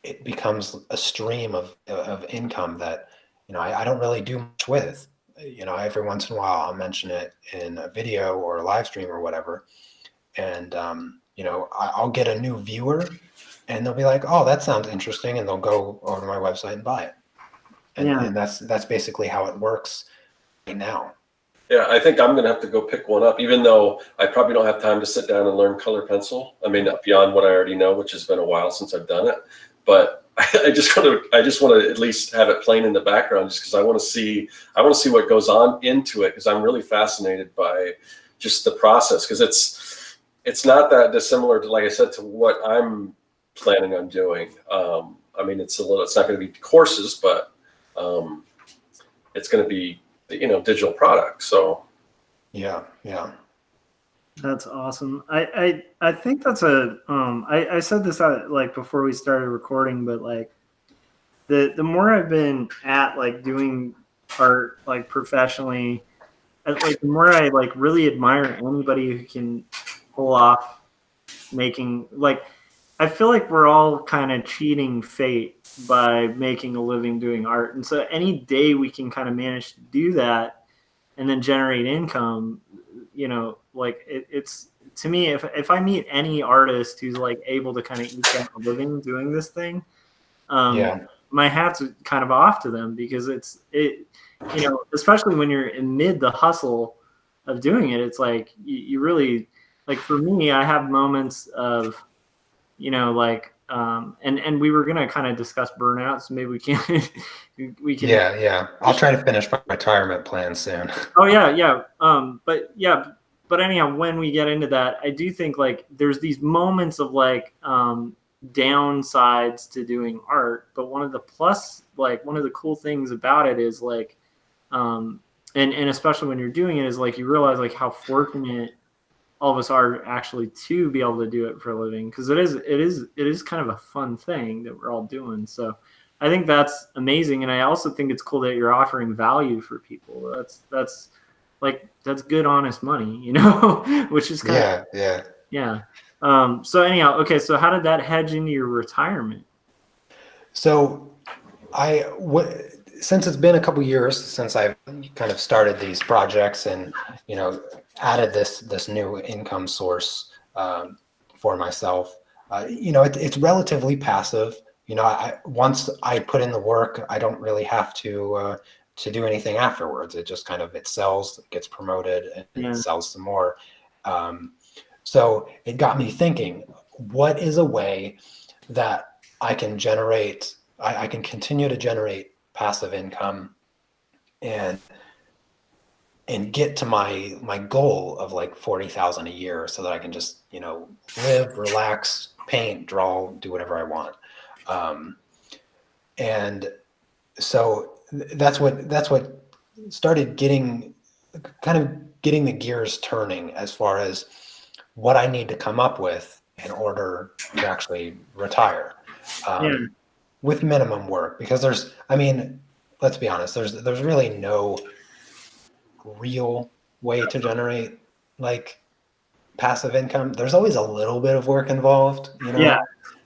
it becomes a stream of income that, I don't really do much with. Every once in a while I'll mention it in a video or a live stream or whatever. And, I'll get a new viewer and they'll be like, oh, that sounds interesting. And they'll go over to my website and buy it. And that's basically how it works right now. Yeah, I think I'm going to have to go pick one up, even though I probably don't have time to sit down and learn color pencil. I mean, beyond what I already know, which has been a while since I've done it. But I just want to at least have it playing in the background, just because I want to see what goes on into it, because I'm really fascinated by just the process, because it's not that dissimilar to, like I said, to what I'm planning on doing. I mean, it's not going to be courses, but it's going to be, digital products. So yeah. That's awesome. I think that's I said this like before we started recording, but like the more I've been at like doing art like professionally, like the more I like really admire anybody who can pull off making, like, I feel like we're all kind of cheating fate by making a living doing art. And so any day we can kind of manage to do that and then generate income, like it's to me, if I meet any artist who's like able to kind of eke out a living doing this thing, my hat's kind of off to them, because especially when you're in mid the hustle of doing it, it's like you really, like, for me, I have moments of, like, and we were gonna kind of discuss burnout, so maybe we can we can. Yeah. I'll try to finish my retirement plan soon. Oh yeah. But anyhow, when we get into that, I do think like there's these moments of like downsides to doing art, but one of the cool things about it is like, and especially when you're doing it, is like you realize like how fortunate all of us are actually to be able to do it for a living, because it is kind of a fun thing that we're all doing. So I think that's amazing, and I also think it's cool that you're offering value for people. That's good, honest money, which is kind of yeah. So anyhow, okay. So how did that hedge into your retirement? So since it's been a couple years since I've kind of started these projects and, added this new income source for myself, it's relatively passive. Once I put in the work, I don't really have to do anything afterwards. It just kind of, it sells, it gets promoted, and it sells some more. So it got me thinking, what is a way that I can generate, I can continue to generate passive income and get to my goal of like 40,000 a year, so that I can just, live, relax, paint, draw, do whatever I want. And so that's what started getting the gears turning, as far as what I need to come up with in order to actually retire, with minimum work. Because let's be honest, there's really no real way to generate like passive income. There's always a little bit of work involved,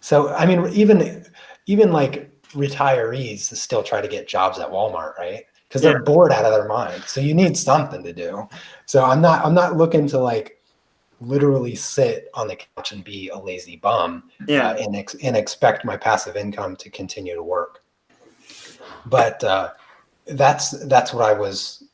So even like retirees still try to get jobs at Walmart, right? Because they're bored out of their mind. So you need something to do. So I'm not looking to like literally sit on the couch and be a lazy bum, and expect my passive income to continue to work. But that's what I was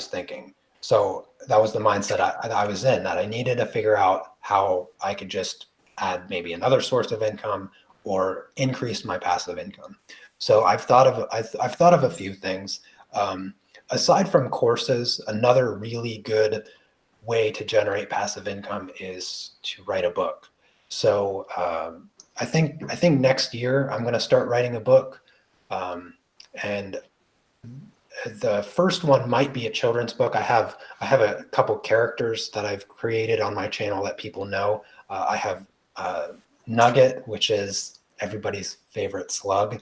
thinking. So that was the mindset I was in, that I needed to figure out how I could just add maybe another source of income or increase my passive income. So I've thought of a few things. Aside from courses, another really good way to generate passive income is to write a book. So I think next year I'm going to start writing a book, and the first one might be a children's book. I have a couple characters that I've created on my channel that people know. I have Nugget, which is everybody's favorite slug,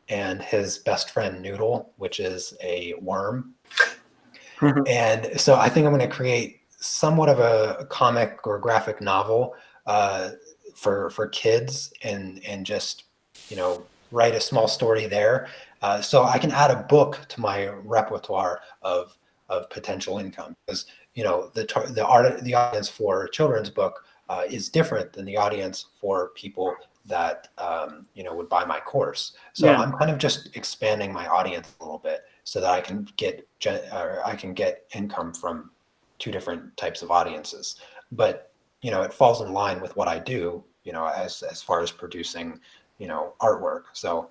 and his best friend Noodle, which is a worm. And so I think I'm going to create somewhat of a comic or graphic novel for kids, and just write a small story there. So I can add a book to my repertoire of potential income, because the audience for a children's book is different than the audience for people that would buy my course. So Yeah. I'm kind of just expanding my audience a little bit so that I can get income from two different types of audiences. But it falls in line with what I do, as far as producing artwork. So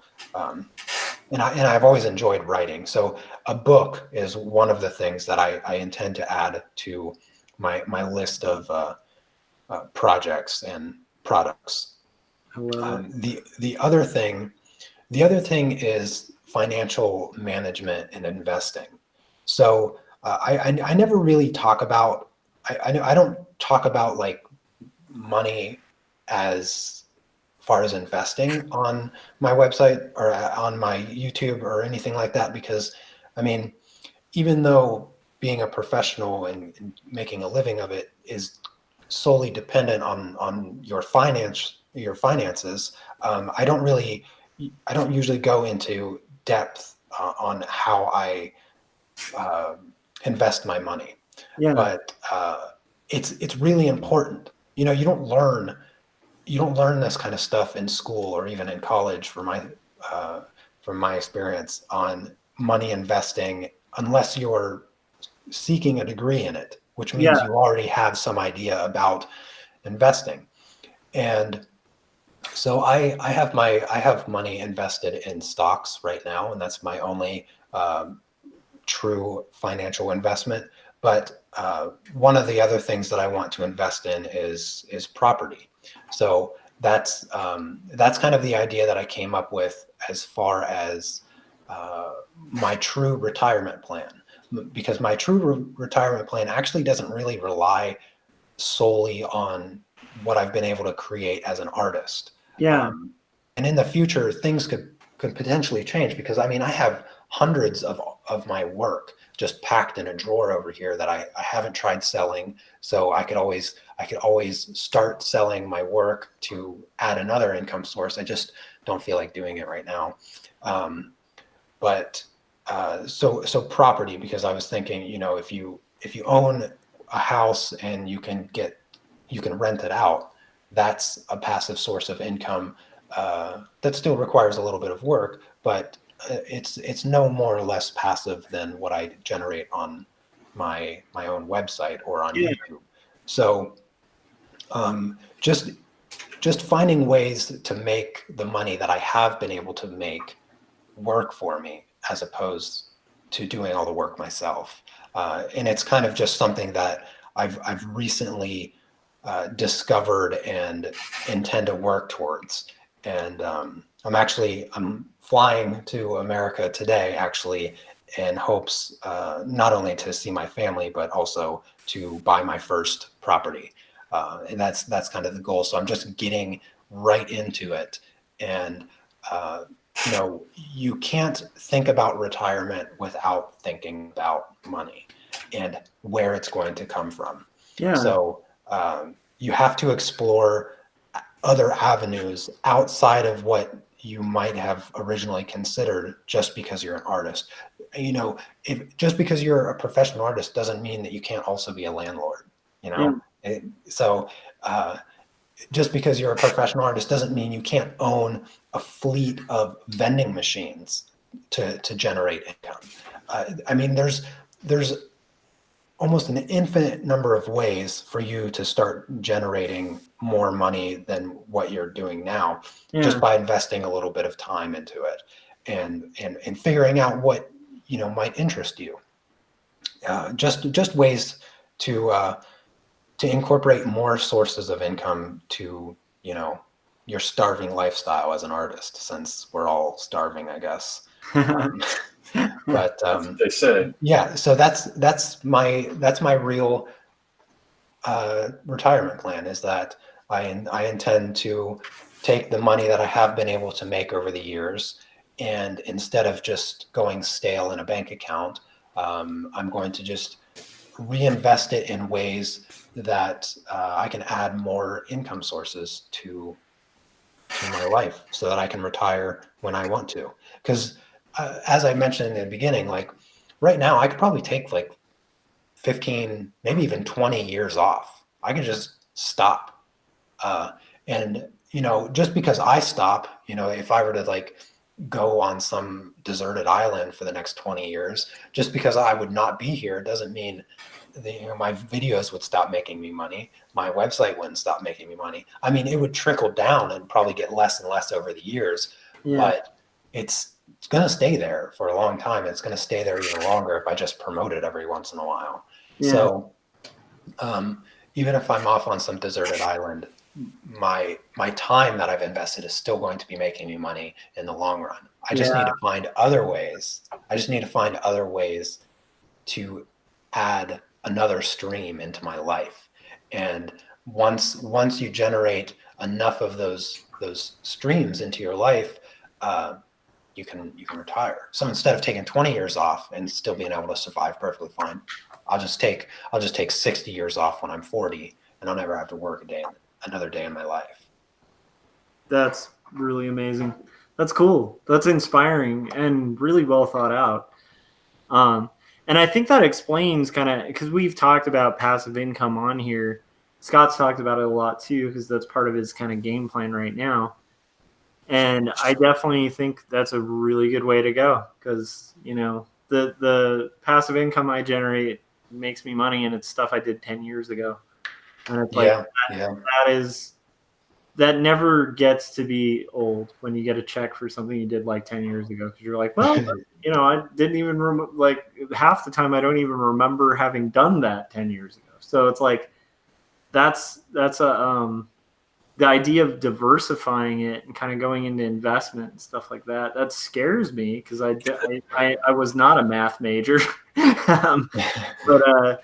and I've always enjoyed writing. So a book is one of the things that I intend to add to my list of projects and products. I love it. The other thing is financial management and investing. So I never really talk about I don't talk about like money as far as investing on my website or on my YouTube or anything like that, because I mean, even though being a professional and making a living of it is solely dependent on your finances, I don't usually go into depth on how I uh, invest my money. Yeah. But it's really important. You don't learn this kind of stuff in school or even in college, uh, from my experience on money investing, unless you're seeking a degree in it, which Yeah. means you already have some idea about investing. And so I have money invested in stocks right now, and that's my only true financial investment. But one of the other things that I want to invest in is property. So that's kind of the idea that I came up with as far as my true retirement plan, because my true retirement plan actually doesn't really rely solely on what I've been able to create as an artist. Yeah. Um, and in the future, things could potentially change, because I mean, I have hundreds of my work just packed in a drawer over here that I haven't tried selling. So I could always start selling my work to add another income source. I just don't feel like doing it right now. Um, but so property, because I was thinking, if you own a house and you can rent it out, that's a passive source of income that still requires a little bit of work, but it's no more or less passive than what I generate on my own website or on Yeah. YouTube. So just finding ways to make the money that I have been able to make work for me, as opposed to doing all the work myself. And it's kind of just something that I've recently discovered and intend to work towards. And I'm flying to America today, actually, in hopes not only to see my family, but also to buy my first property. And that's kind of the goal. So I'm just getting right into it. And you can't think about retirement without thinking about money and where it's going to come from. Yeah. So you have to explore other avenues outside of what you might have originally considered, just because you're an artist. Just because you're a professional artist doesn't mean that you can't also be a landlord. You Yeah. know, so uh, just because you're a professional artist doesn't mean you can't own a fleet of vending machines to generate income. I mean, there's almost an infinite number of ways for you to start generating more money than what you're doing now, just Yeah. by investing a little bit of time into it and figuring out what might interest you. Just ways to incorporate more sources of income to your starving lifestyle as an artist, since we're all starving, I guess. Um, but That's what they say. yeah, so that's my real retirement plan, is that I intend to take the money that I have been able to make over the years, and instead of just going stale in a bank account, I'm going to just reinvest it in ways that I can add more income sources to in my life so that I can retire when I want to. Because as I mentioned in the beginning, like right now, I could probably take like 15, maybe even 20 years off. I could just stop. And, just because I stop, if I were to like go on some deserted island for the next 20 years, just because I would not be here doesn't mean my videos would stop making me money. My website wouldn't stop making me money. I mean, it would trickle down and probably get less and less over the years, but it's going to stay there for a long time. It's going to stay there even longer if I just promote it every once in a while. Yeah. So even if I'm off on some deserted island, my time that I've invested is still going to be making me money in the long run. I just need to find other ways. I just need to find other ways to add another stream into my life. And once you generate enough of those streams into your life, you can retire. So instead of taking 20 years off and still being able to survive perfectly fine, I'll just take 60 years off when I'm 40, and I'll never have to work another day in my life. That's really amazing. That's cool. That's inspiring and really well thought out. And I think that explains kind of, because we've talked about passive income on here. Scott's talked about it a lot too, because that's part of his kind of game plan right now. And I definitely think that's a really good way to go, because, the passive income I generate makes me money, and it's stuff I did 10 years ago. And it's like, that never gets to be old when you get a check for something you did like 10 years ago. Because you're like, well, I didn't even like half the time I don't even remember having done that 10 years ago. So it's like, that's the idea of diversifying it and kind of going into investment and stuff like that. That scares me, because I was not a math major, but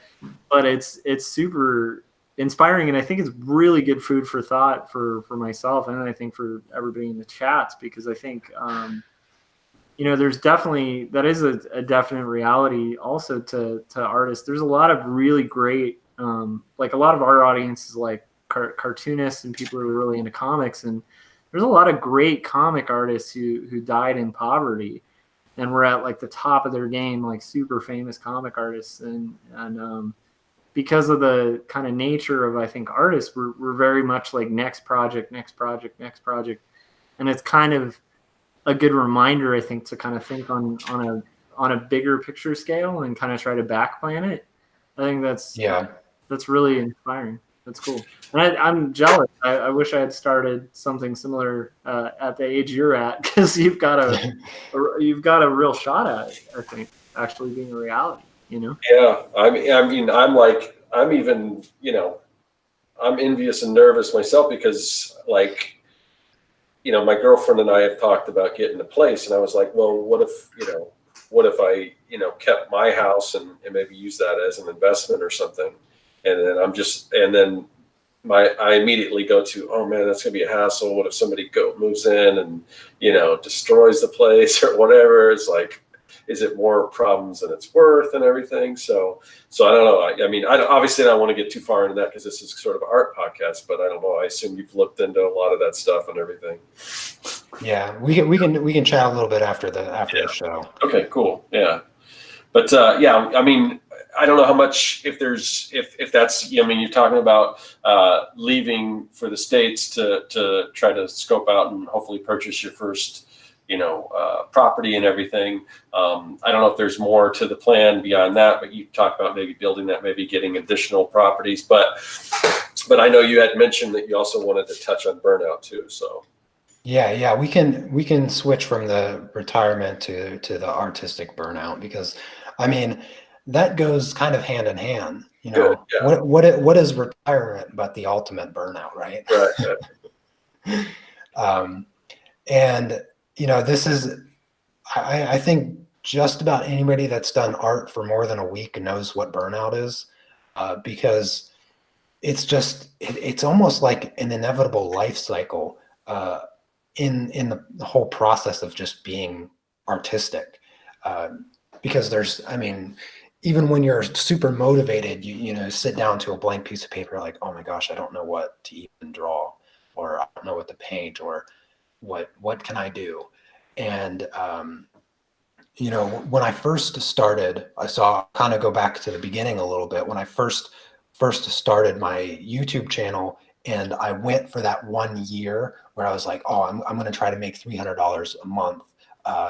it's super inspiring, and I think it's really good food for thought for myself, and I think for everybody in the chats, because I think there's definitely, that is a definite reality also to artists. There's a lot of really great like a lot of our audience is like cartoonists and people who are really into comics, and there's a lot of great comic artists who died in poverty and were at like the top of their game, like super famous comic artists, and because of the kind of nature of, I think, artists, we're very much like next project. And it's kind of a good reminder, I think, to kind of think on a bigger picture scale and kind of try to back plan it. I think that's really inspiring. That's cool. And I'm jealous. I wish I had started something similar at the age you're at, because you've got a real shot at it, I think, actually being a reality. Yeah, I mean, I'm even, I'm envious and nervous myself, because like, my girlfriend and I have talked about getting a place, and I was like, well, what if I, kept my house and maybe use that as an investment or something, and then I immediately go to, oh man, that's gonna be a hassle. What if somebody moves in and destroys the place or whatever? It's like, is it more problems than it's worth and everything? So I don't know. I mean, obviously I don't want to get too far into that, because this is sort of an art podcast, but I don't know. I assume you've looked into a lot of that stuff and everything. Yeah, we can chat a little bit after the show. Okay, cool. Yeah. But I mean, I don't know how much, if that's, I mean, you're talking about leaving for the States to try to scope out and hopefully purchase your first property and everything. I don't know if there's more to the plan beyond that, but you talked about maybe building that, maybe getting additional properties. But I know you had mentioned that you also wanted to touch on burnout too. So yeah, we can switch from the retirement to the artistic burnout, because I mean, that goes kind of hand in hand. Good, yeah. What is retirement but the ultimate burnout, right? Right. And this is, I think just about anybody that's done art for more than a week knows what burnout is, because it's almost like an inevitable life cycle in the whole process of just being artistic, because even when you're super motivated, you sit down to a blank piece of paper like, oh my gosh, I don't know what to even draw, or I don't know what to paint, or what can I do? And when I first started, so I'll kind of go back to the beginning a little bit. When I first started my YouTube channel, and I went for that 1 year where I was like, oh, I'm going to try to make $300 a month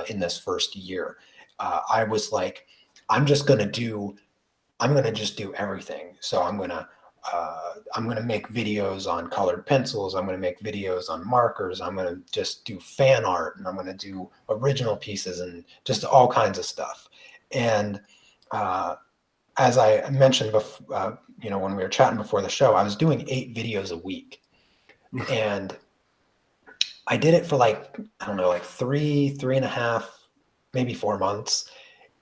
in this first year. I was like, I'm just going to do everything. So I'm going to make videos on colored pencils. I'm going to make videos on markers. I'm going to just do fan art, and I'm going to do original pieces and just all kinds of stuff. And as I mentioned before, when we were chatting before the show, I was doing 8 videos a week, and I did it for like 3.5, maybe 4 months.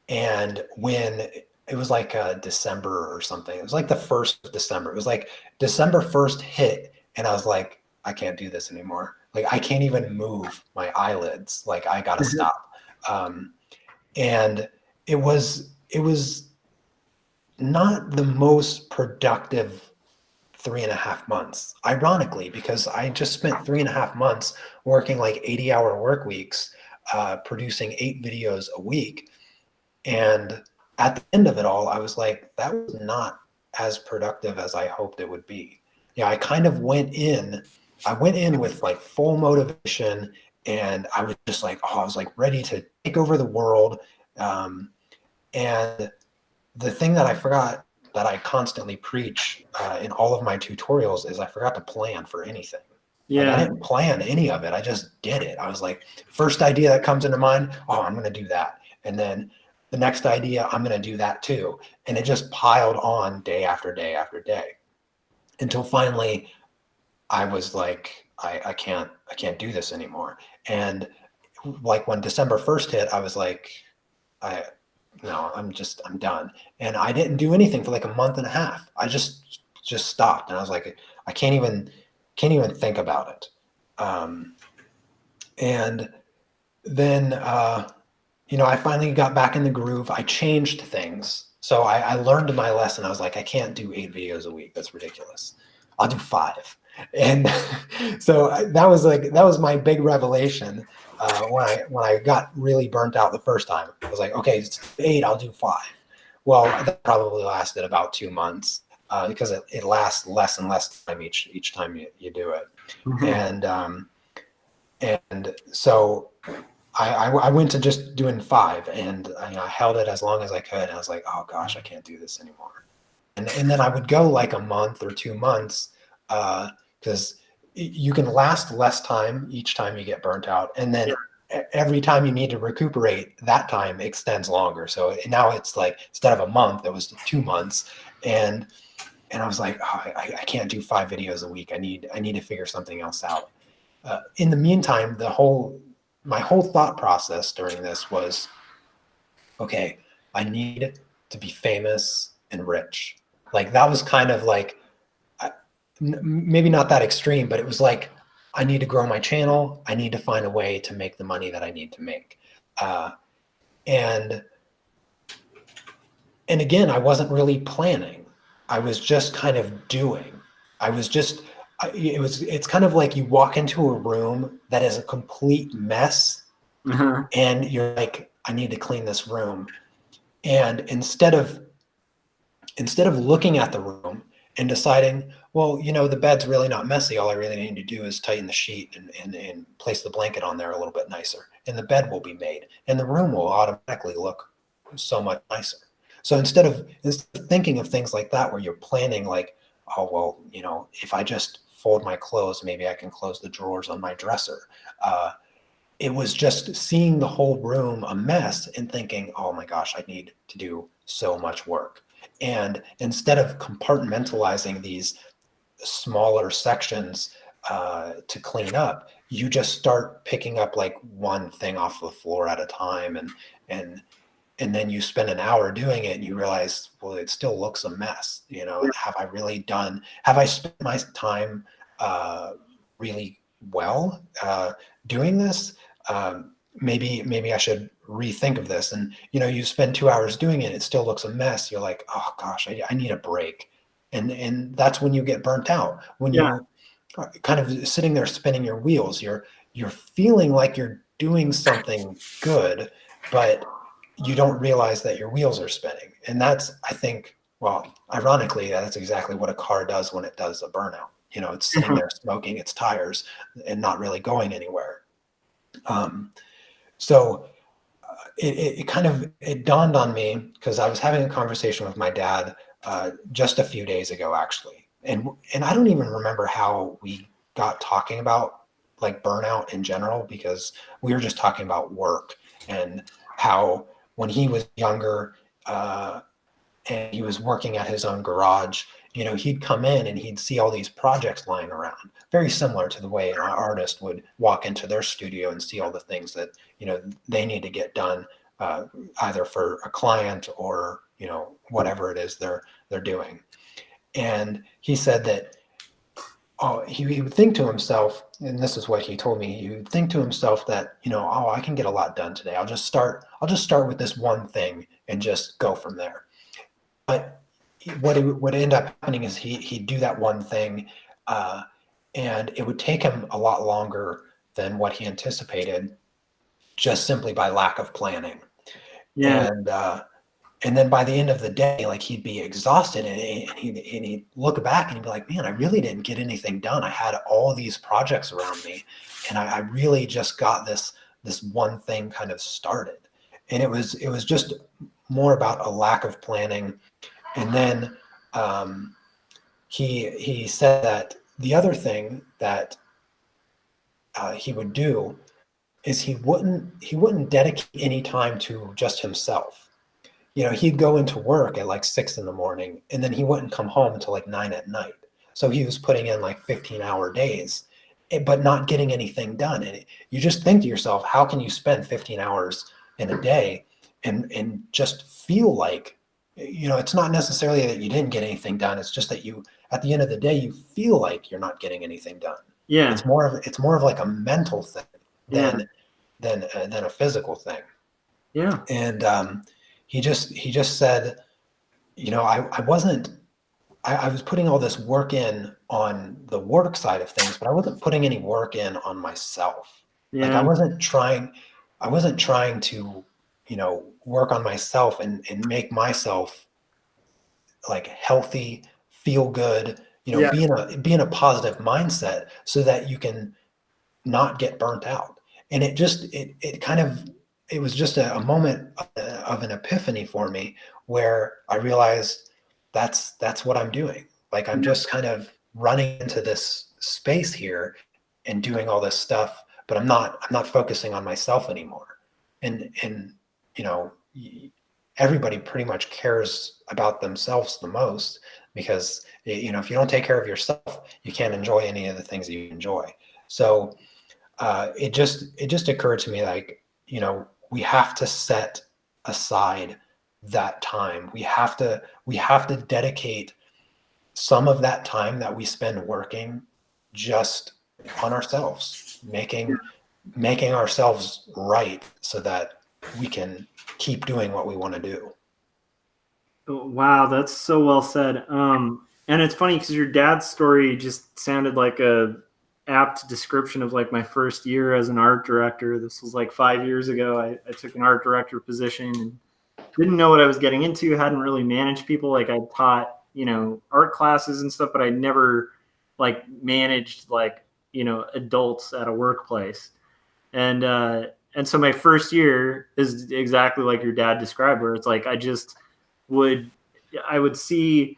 And when it was like December or something, it was like the 1st of December. It was like December 1st hit, and I was like, I can't do this anymore. Like, I can't even move my eyelids. Like, I gotta stop. And it was not the most productive 3.5 months, ironically, because I just spent 3.5 months working like 80-hour work weeks, producing 8 videos a week. And at the end of it all, I was like, that was not as productive as I hoped it would be. Yeah, I kind of went in with like full motivation, and I was just like, I was like ready to take over the world. And the thing that I forgot that I constantly preach in all of my tutorials is I forgot to plan for anything. Like, I didn't plan any of it. I just did it. I was like, first idea that comes into mind, I'm going to do that. And then the next idea, I'm going to do that too. And it just piled on day after day after day until finally I was like, I can't do this anymore. And like when December 1st hit, I was like, I'm done. And I didn't do anything for like a month and a half. I just stopped, and I was like, I can't even think about it. And then, I finally got back in the groove. I changed things. So I learned my lesson. I was like, I can't do 8 videos a week. That's ridiculous. I'll do 5. And so that was my big revelation when I got really burnt out the first time. I was like, okay, it's 8, I'll do 5. Well, that probably lasted about 2 months because it lasts less and less time each time you do it. And so I went to just doing 5, and I held it as long as I could. And I was like, oh gosh, I can't do this anymore. And then I would go like a month or 2 months because you can last less time each time you get burnt out. And then every time you need to recuperate, that time extends longer. So now it's like, instead of a month, it was 2 months. And I was like, I can't do 5 videos a week. I need to figure something else out. In the meantime, my whole thought process during this was, okay, I need to be famous and rich. Like, that was kind of like, maybe not that extreme, but it was like, I need to grow my channel. I need to find a way to make the money that I need to make. And again, I wasn't really planning. I was just kind of doing. It's kind of like you walk into a room that is a complete mess, and you're like, I need to clean this room. And instead of looking at the room and deciding, well, the bed's really not messy. All I really need to do is tighten the sheet and place the blanket on there a little bit nicer, and the bed will be made, and the room will automatically look so much nicer. So instead of thinking of things like that, where you're planning like, oh, well, if I just fold my clothes, maybe I can close the drawers on my dresser. It was just seeing the whole room a mess and thinking, oh my gosh, I need to do so much work. And instead of compartmentalizing these smaller sections to clean up, you just start picking up like one thing off the floor at a time, and then you spend an hour doing it, and you realize, well, it still looks a mess. Have I spent my time really well doing this? Maybe I should rethink of this. And you spend 2 hours doing it, it still looks a mess. You're like, oh gosh, I need a break. And that's when you get burnt out. When you are kind of sitting there spinning your wheels, you're you're feeling like you're doing something good, but you don't realize that your wheels are spinning. And that's, I think, well, ironically, that's exactly what a car does when it does a burnout. It's sitting there smoking its tires and not really going anywhere. So it kind of, it dawned on me because I was having a conversation with my dad just a few days ago, actually. And I don't even remember how we got talking about like burnout in general, because we were just talking about work and how when he was younger, and he was working at his own garage, he'd come in and he'd see all these projects lying around, very similar to the way an artist would walk into their studio and see all the things that, they need to get done, either for a client or, whatever it is they're doing. And he said that, he would think to himself, and this is what he told me, he would think to himself that, I can get a lot done today. I'll just start with this one thing and just go from there. But what would end up happening is he'd do that one thing, and it would take him a lot longer than what he anticipated, just simply by lack of planning. Yeah. And then by the end of the day, like, he'd be exhausted, and he'd look back and he'd be like, man, I really didn't get anything done. I had all these projects around me, and I really just got this one thing kind of started. And it was just more about a lack of planning. And then he said that the other thing that he would do is he wouldn't dedicate any time to just himself. He'd go into work at like 6 a.m, and then he wouldn't come home until like 9 p.m. So he was putting in like 15-hour days, but not getting anything done. And you just think to yourself, how can you spend 15 hours in a day and just feel like, it's not necessarily that you didn't get anything done. It's just that you, at the end of the day, you feel like you're not getting anything done. Yeah. It's more of like a mental thing than a physical thing. Yeah. And he just said, I was putting all this work in on the work side of things, but I wasn't putting any work in on myself. Yeah. Like, I wasn't trying to, work on myself and make myself like healthy, feel good, be in a positive mindset so that you can not get burnt out. And it was just a moment of an epiphany for me, where I realized that's what I'm doing. Like, I'm just kind of running into this space here and doing all this stuff, but I'm not focusing on myself anymore. And everybody pretty much cares about themselves the most, because if you don't take care of yourself, you can't enjoy any of the things that you enjoy. So it just occurred to me, like, we have to set aside that time. We have to dedicate some of that time that we spend working just on ourselves, making ourselves right so that we can keep doing what we want to do. Wow, that's so well said. And it's funny because your dad's story just sounded like a apt description of like my first year as an art director. This was like 5 years ago. I took an art director position and didn't know what I was getting into. Hadn't really managed people. Like, I taught, art classes and stuff, but I never like managed like, adults at a workplace. And so my first year is exactly like your dad described, where it's like, I would see,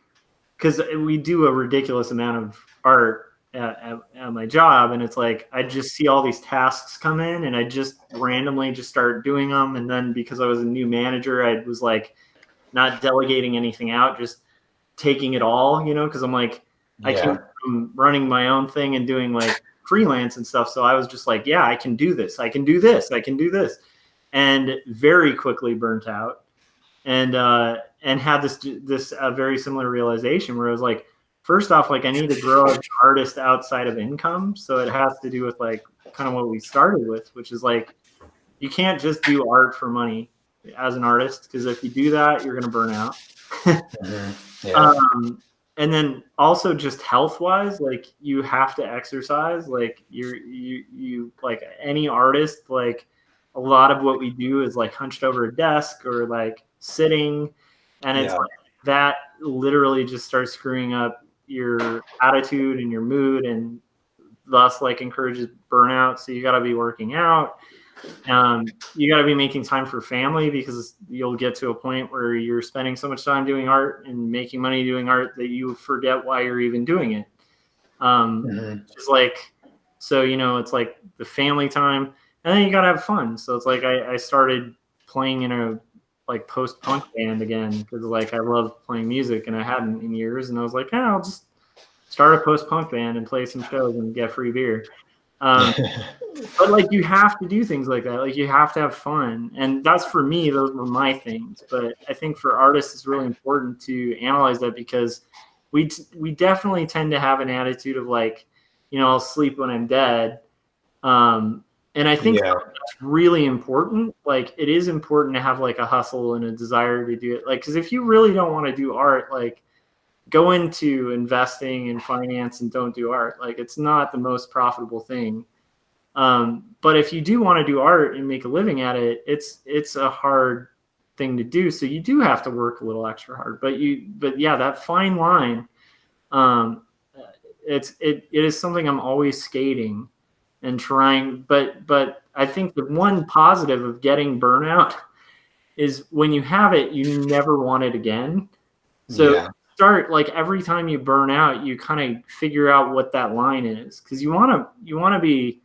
because we do a ridiculous amount of art at my job, and it's like I just see all these tasks come in and I just randomly just start doing them. And then because I was a new manager, I was like not delegating anything out, just taking it all, because I'm like, I came from running my own thing and doing like freelance and stuff. So I was just like, yeah, I can do this. I can do this. I can do this. And very quickly burnt out, and had this very similar realization where I was like, first off, like, I need to grow as an artist outside of income. So it has to do with like kind of what we started with, which is like, you can't just do art for money as an artist, because if you do that, you're going to burn out. Mm-hmm. Yeah. and then also just health wise, like you have to exercise. Like you like any artist, like a lot of what we do is like hunched over a desk or like sitting, and it's like that literally just starts screwing up your attitude and your mood, and thus like encourages burnout. So you got to be working out. You got to be making time for family, because you'll get to a point where you're spending so much time doing art and making money doing art that you forget why you're even doing it. Just like, so, you know, it's like the family time, and then you got to have fun. So it's like, I started playing in a like post-punk band again, because like I love playing music and I hadn't in years, and I was like, I'll just start a post-punk band and play some shows and get free beer. But like you have to do things like that. Like you have to have fun, and that's for me. Those were my things. But I think for artists, it's really important to analyze that, because we definitely tend to have an attitude of like, you know, I'll sleep when I'm dead. And I think that's really important. Like it is important to have like a hustle and a desire to do it. Like, because if you really don't want to do art, like go into investing in finance and don't do art. Like it's not the most profitable thing. But if you do want to do art and make a living at it, it's a hard thing to do. So you do have to work a little extra hard. But yeah, that fine line, it is something I'm always skating and trying. But I think the one positive of getting burnout is when you have it, you never want it again. So start like every time you burn out, you kind of figure out what that line is, because you want to be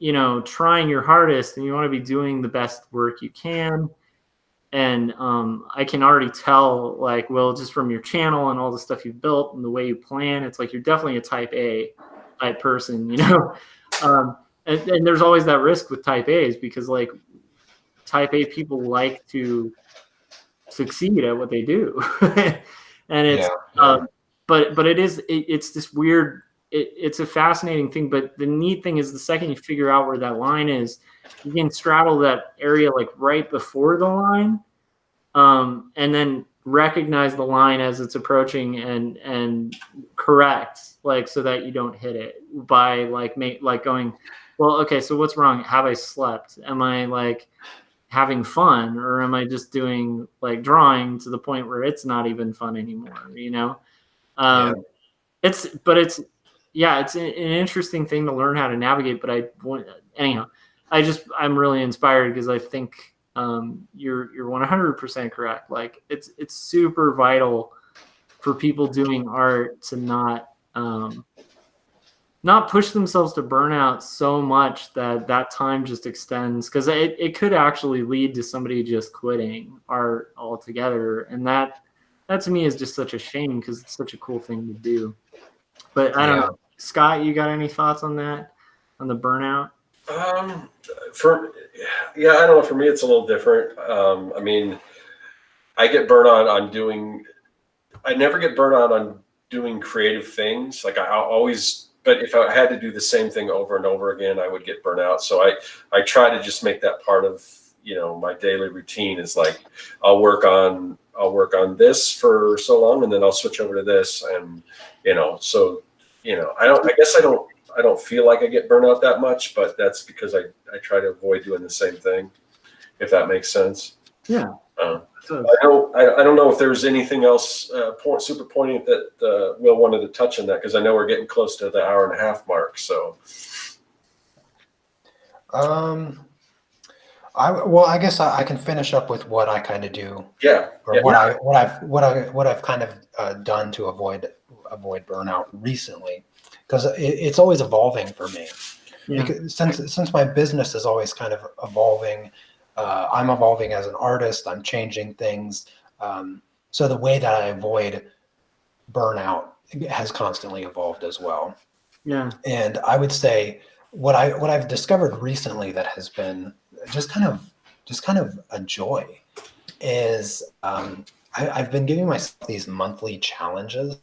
you know, trying your hardest, and you want to be doing the best work you can. And I can already tell, like, well, just from your channel and all the stuff you've built and the way you plan, it's like you're definitely a type A type person, you know. And there's always that risk with type A's, because like type A people like to succeed at what they do. And it's but it's this weird, it's a fascinating thing. But the neat thing is, the second you figure out where that line is, you can straddle that area like right before the line, and then recognize the line as it's approaching, and correct, like, so that you don't hit it by like going, well, okay, so what's wrong? Have I slept? Am I like having fun, or am I just doing like drawing to the point where it's not even fun anymore, you know? It's an interesting thing to learn how to navigate. But I'm really inspired, because I think you're 100% correct. Like it's super vital for people doing art to not push themselves to burnout so much that time just extends, because it could actually lead to somebody just quitting art altogether. And that to me is just such a shame, because it's such a cool thing to do. But I don't know. Scott, you got any thoughts on that, on the burnout? I don't know. For me, it's a little different. I mean, I get burnt out on doing. I never get burnt out on doing creative things. Like I always. But if I had to do the same thing over and over again, I would get burnt out. So I try to just make that part of, you know, my daily routine. Is like I'll work on this for so long, and then I'll switch over to this, and you know, so you know, I don't feel like I get burnt out that much, but that's because I try to avoid doing the same thing, if that makes sense. Yeah. I don't know if there's anything else super poignant that Will wanted to touch on that, because I know we're getting close to the 1.5 hour mark. So, I guess I can finish up with what I kind of do. What I've kind of done to avoid burnout recently, because it's always evolving for me. Because since my business is always kind of evolving. I'm evolving as an artist. I'm changing things. So the way that I avoid burnout has constantly evolved as well. Yeah. And I would say what I've discovered recently that has been just kind of a joy is I've been giving myself these monthly challenges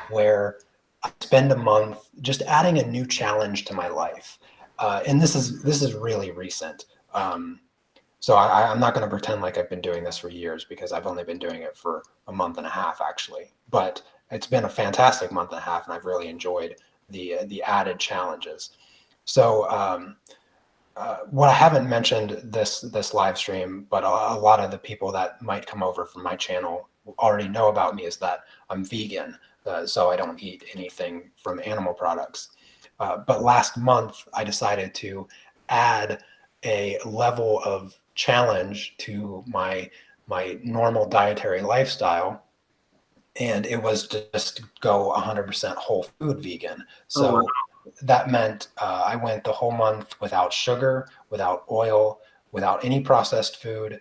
where I spend a month just adding a new challenge to my life. And this is really recent. So I'm not going to pretend like I've been doing this for years, because I've only been doing it for a month and a half, actually. But it's been a fantastic month and a half, and I've really enjoyed the added challenges. So what I haven't mentioned this live stream, but a lot of the people that might come over from my channel already know about me, is that I'm vegan, so I don't eat anything from animal products. But last month, I decided to add a level of challenge to my normal dietary lifestyle, and it was just go 100% whole food vegan. Oh, wow. So that meant I went the whole month without sugar, without oil, without any processed food.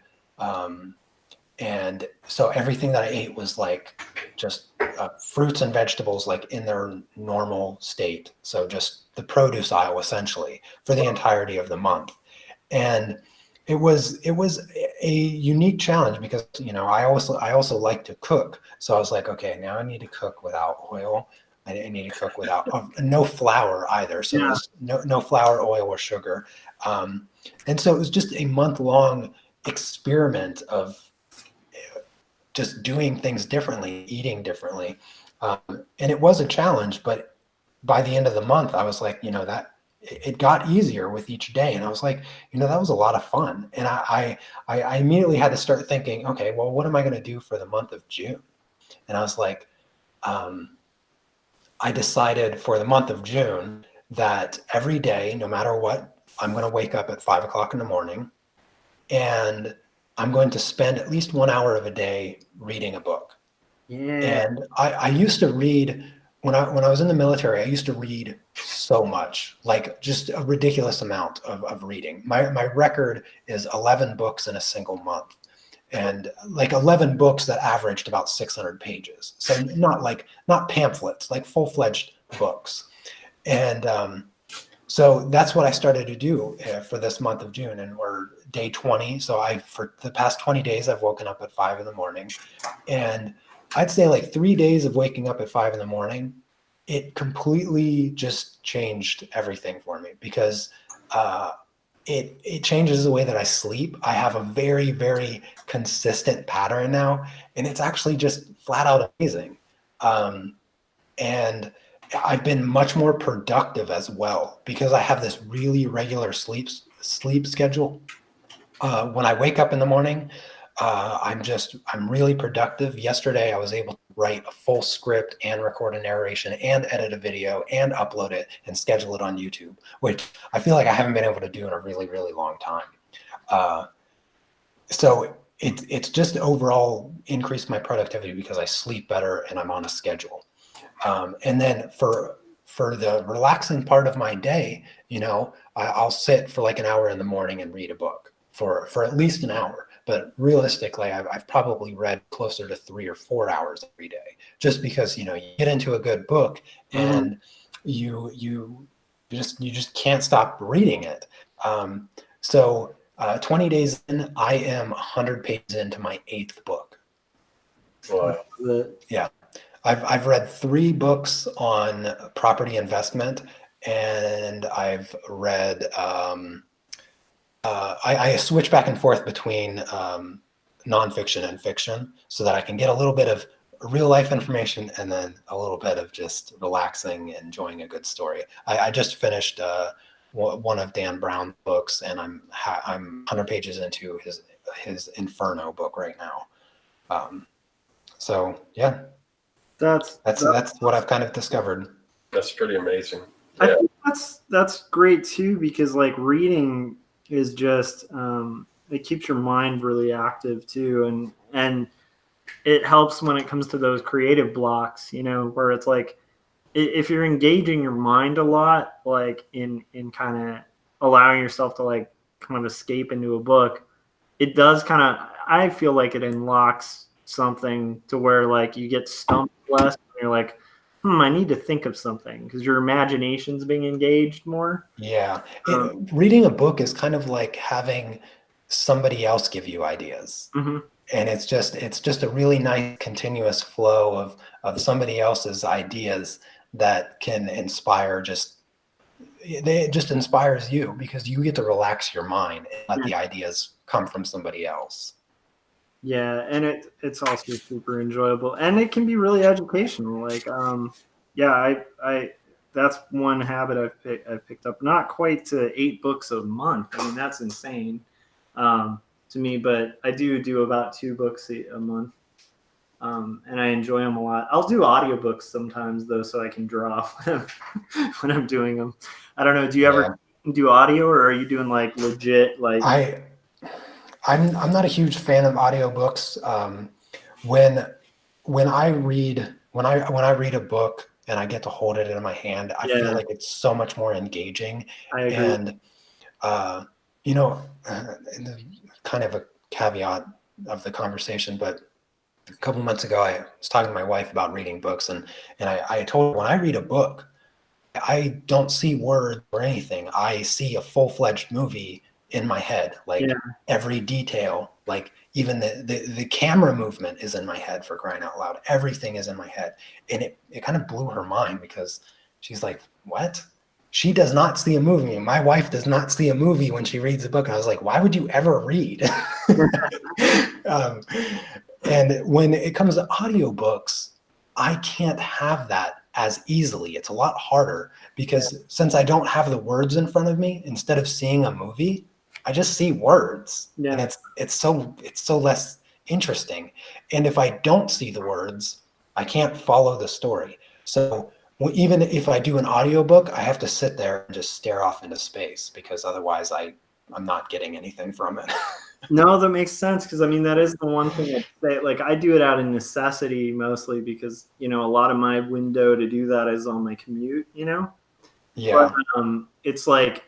And so everything that I ate was like just fruits and vegetables, like in their normal state. So just the produce aisle essentially for the entirety of the month. And it was a unique challenge because, you know, I also like to cook. So I was like, okay, now I need to cook without oil. I need to cook without no flour either. So Yeah. there's no flour, oil, or sugar. And so it was just a month-long experiment of just doing things differently, eating differently. And it was a challenge, but by the end of the month, I was like, you know, that it got easier with each day. And I was like, you know, that was a lot of fun. And I immediately had to start thinking, okay, well, what am I going to do for the month of June? And I was like, I decided for the month of June that every day, no matter what, I'm going to wake up at 5 o'clock in the morning, and I'm going to spend at least 1 hour of a day reading a book. Yeah. And I used to read when I was in the military. I used to read so much, like just a ridiculous amount of reading. My record is 11 books in a single month, and like 11 books that averaged about 600 pages. So not pamphlets, like full-fledged books. And so that's what I started to do for this month of June, and we're day 20. So for the past 20 days, I've woken up at 5 in the morning, and I'd say like 3 days of waking up at 5 in the morning, it completely just changed everything for me, because it changes the way that I sleep. I have a very, very consistent pattern now, and it's actually just flat out amazing. And I've been much more productive as well, because I have this really regular sleep schedule. When I wake up in the morning, I'm really productive. Yesterday, I was able to write a full script and record a narration and edit a video and upload it and schedule it on YouTube, which I feel like I haven't been able to do in a really, really long time. So it's just overall increased my productivity because I sleep better and I'm on a schedule. And then for the relaxing part of my day, you know, I'll sit for like an hour in the morning and read a book for at least an hour. But realistically, I've probably read closer to 3 or 4 hours every day, just because, you know, you get into a good book and you just can't stop reading it. So 20 days in, I am 100 pages into my 8th book. Wow. Yeah. I've read 3 books on property investment, and I've read I switch back and forth between nonfiction and fiction, so that I can get a little bit of real life information and then a little bit of just relaxing and enjoying a good story. I just finished one of Dan Brown's books, and I'm 100 pages into his Inferno book right now. So yeah. That's what I've kind of discovered. That's pretty amazing. Yeah. I think that's great too, because like reading is just it keeps your mind really active too, and it helps when it comes to those creative blocks, you know, where it's like if you're engaging your mind a lot, like in kind of allowing yourself to like kind of escape into a book, it does kind of, I feel like it unlocks something to where like you get stumped less, and you're like, I need to think of something, because your imagination's being engaged more. Yeah. Reading a book is kind of like having somebody else give you ideas. Mm-hmm. And it's just a really nice continuous flow of somebody else's ideas that can inspire, it just inspires you, because you get to relax your mind and let the ideas come from somebody else. Yeah, and it's also super enjoyable, and it can be really educational. Like, yeah, I that's one habit I've picked up. Not quite to 8 books a month. I mean, that's insane to me, but I do about 2 books a month, and I enjoy them a lot. I'll do audiobooks sometimes though, so I can draw when I'm doing them. I don't know. Do you Yeah. ever do audio, or are you doing like legit like? I'm not a huge fan of audiobooks. When when I read a book and I get to hold it in my hand, I feel Yeah, like it's so much more engaging. I agree. And you know, and kind of a caveat of the conversation, but a couple months ago, I was talking to my wife about reading books, and I told her when I read a book, I don't see words or anything. I see a full-fledged movie in my head, Yeah, like every detail, like even the camera movement is in my head, for crying out loud. Everything is in my head. And it kind of blew her mind because she's like, what? She does not see a movie. My wife does not see a movie when she reads a book. And I was like, why would you ever read? um, and when it comes to audiobooks, I can't have that as easily. It's a lot harder because since I don't have the words in front of me, instead of seeing a movie, I just see words, and yeah. it's so less interesting. And if I don't see the words, I can't follow the story. So even if I do an audiobook, I have to sit there and just stare off into space because otherwise I'm not getting anything from it. No, that makes sense because I mean that is the one thing I'd say. Like I do it out of necessity mostly because a lot of my window to do that is on my commute. But Yeah. it's like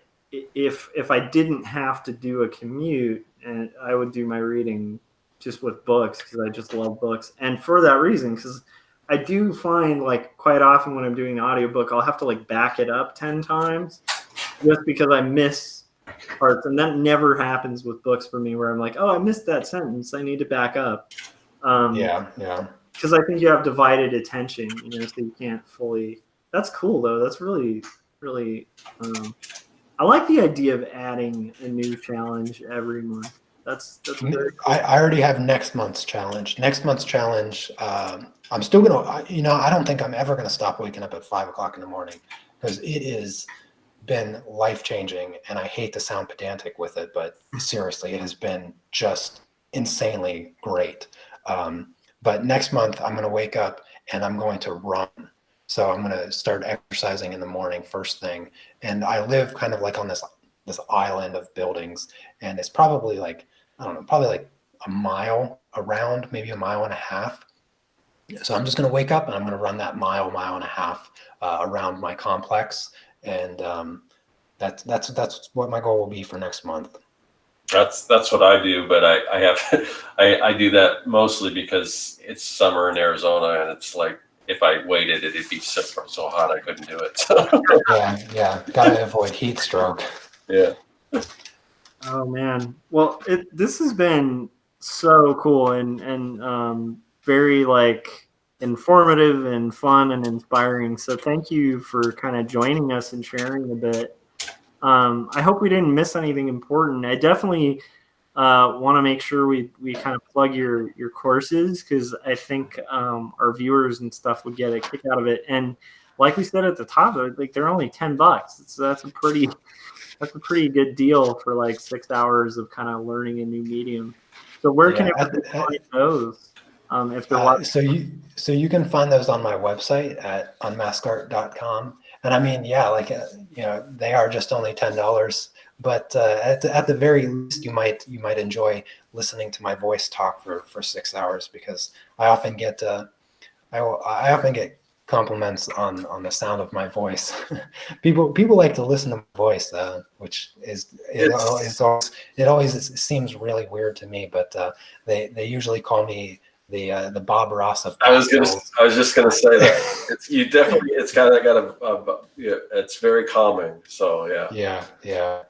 if I didn't have to do a commute, and I would do my reading just with books because I just love books, and for that reason, because I do find like quite often when I'm doing an audiobook, I'll have to like back it up 10 times just because I miss parts, and that never happens with books for me where I'm like, oh, I missed that sentence, I need to back up. Yeah. Yeah. Because I think you have divided attention, so you can't fully. That's cool though. That's really, really. I like the idea of adding a new challenge every month. That's very cool. I already have next month's challenge. Next month's challenge, I'm still I don't think I'm ever gonna stop waking up at 5 o'clock in the morning because it has been life changing. And I hate to sound pedantic with it, but seriously, it has been just insanely great. But next month, I'm gonna wake up and I'm going to run. So I'm gonna start exercising in the morning first thing. And I live kind of like on this island of buildings, and it's probably like I don't know, probably like a mile around, maybe a mile and a half. So I'm just going to wake up and I'm going to run that mile and a half around my complex, and that's what my goal will be for next month. That's what I do, but I have I do that mostly because it's summer in Arizona, and it's like if I waited, it'd be so hot I couldn't do it. Yeah, gotta avoid heat stroke. Yeah. Oh man. Well, this has been so cool and very like informative and fun and inspiring. So thank you for kind of joining us and sharing a bit. I hope we didn't miss anything important. I definitely want to make sure we kind of plug your courses because I think our viewers and stuff would get a kick out of it. And like we said at the top, like they're only $10. So that's a pretty good deal for like 6 hours of kind of learning a new medium. So where can Yeah, everybody find those if they're watching? so you can find those on my website at unmaskart.com. And I mean, yeah, like they are just only $10, but at the very least, you might enjoy listening to my voice talk for 6 hours because I often get I often get compliments on the sound of my voice. People like to listen to my voice, which it always seems really weird to me. But they usually call me the Bob Ross of. I was just gonna say that it's kind of got it's very calming. So yeah. Yeah.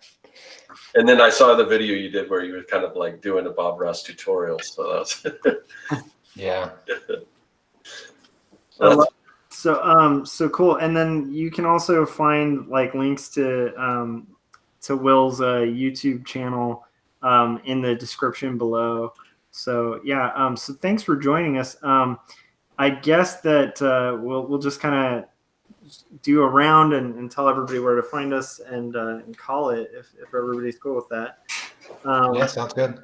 And then I saw the video you did where you were kind of like doing a Bob Ross tutorial. So that's Yeah. So cool. And then you can also find like links to Will's YouTube channel in the description below. So yeah, so thanks for joining us. I guess that we'll just kind of do a round and tell everybody where to find us and call it if everybody's cool with that. Yeah, sounds good.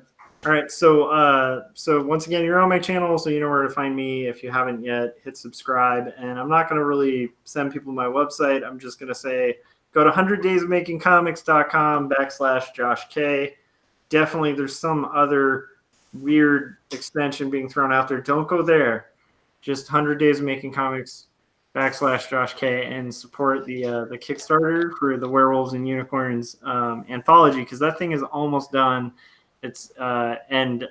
All right, so once again, you're on my channel, so you know where to find me. If you haven't yet, hit subscribe. And I'm not going to really send people my website. I'm just going to say go to 100daysofmakingcomics.com/Josh K. Definitely, there's some other weird extension being thrown out there. Don't go there. Just 100 Days of Making Comics /Josh K and support the Kickstarter for the Werewolves and Unicorns anthology, because that thing is almost done. It's and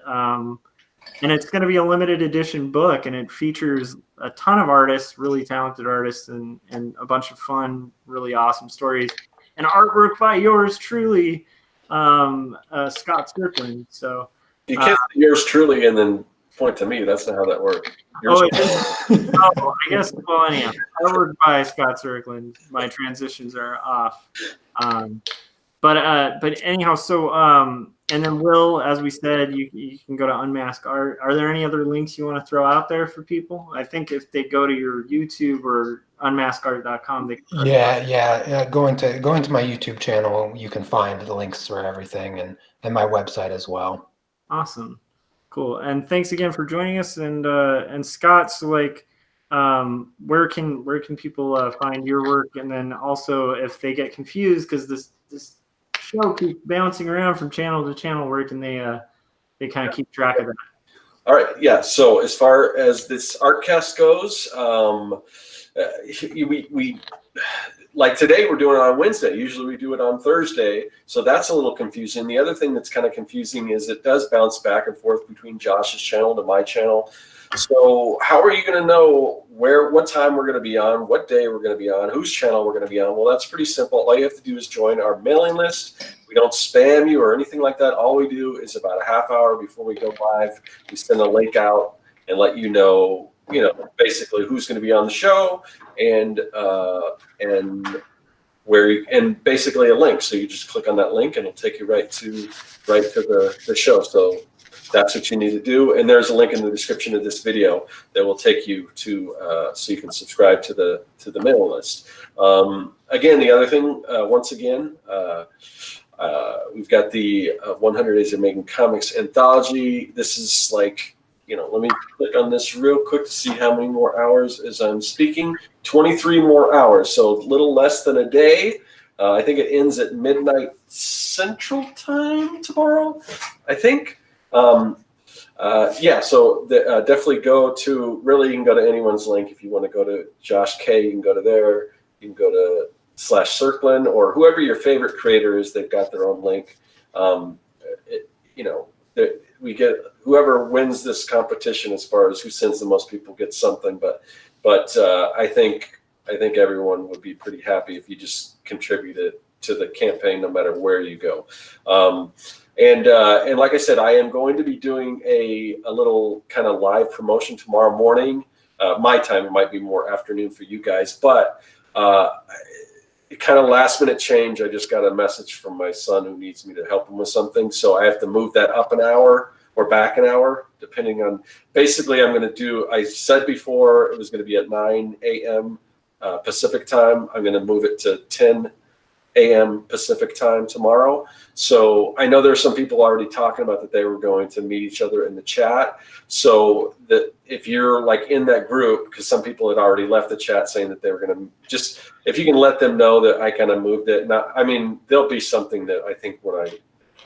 it's going to be a limited edition book, and it features a ton of artists, really talented artists, and a bunch of fun, really awesome stories, and artwork by yours truly, Scott Strickland. So You can't say yours truly and then point to me. That's not how that works. Oh, I guess. Well, anyhow, artwork by Scott Strickland. My transitions are off. But anyhow, so and then Will, as we said, you can go to Unmask Art. Are there any other links you want to throw out there for people? I think if they go to your YouTube or unmaskart.com, they can. Yeah. Going to my YouTube channel, you can find the links for everything and my website as well. Awesome, cool, and thanks again for joining us. And Scott, so like, where can people find your work? And then also, if they get confused because this show keeps bouncing around from channel to channel, where can they kind of keep track of that? All right, yeah. So as far as this Artcast goes, we like today we're doing it on Wednesday. Usually we do it on Thursday, so that's a little confusing. The other thing that's kind of confusing is it does bounce back and forth between Josh's channel to my channel. So how are you going to know what time we're going to be on, what day we're going to be on, whose channel we're going to be on? Well, that's pretty simple. All you have to do is join our mailing list. We don't spam you or anything like that. All we do is about a half hour before we go live, we send a link out and let you know basically who's going to be on the show and basically a link. So you just click on that link and it'll take you right to the show. So that's what you need to do. And there's a link in the description of this video that will take you to so you can subscribe to the mailing list. Again, the other thing, once again, we've got the 100 Days of Making Comics anthology. This is like, let me click on this real quick to see how many more hours as I'm speaking. 23 more hours, so a little less than a day. I think it ends at midnight Central Time tomorrow, I think. Yeah, so definitely go to, you can go to anyone's link. If you want to go to Josh K, you can go to there. You can go to /Circlin or whoever your favorite creator is. They've got their own link. We get whoever wins this competition as far as who sends the most people gets something. But I think everyone would be pretty happy if you just contributed to the campaign, no matter where you go. And like I said, I am going to be doing a little kind of live promotion tomorrow morning. My time, it might be more afternoon for you guys, but kind of last minute change. I just got a message from my son who needs me to help him with something. So I have to move that up an hour or back an hour, depending on, basically I'm going to do, I said before it was going to be at 9 a.m. Pacific time. I'm going to move it to 10 a.m. Pacific time tomorrow. So I know there's some people already talking about that they were going to meet each other in the chat. So that if you're like in that group, because some people had already left the chat saying that they were going to just, if you can let them know that I kind of moved it. Now, I mean, there'll be something that I think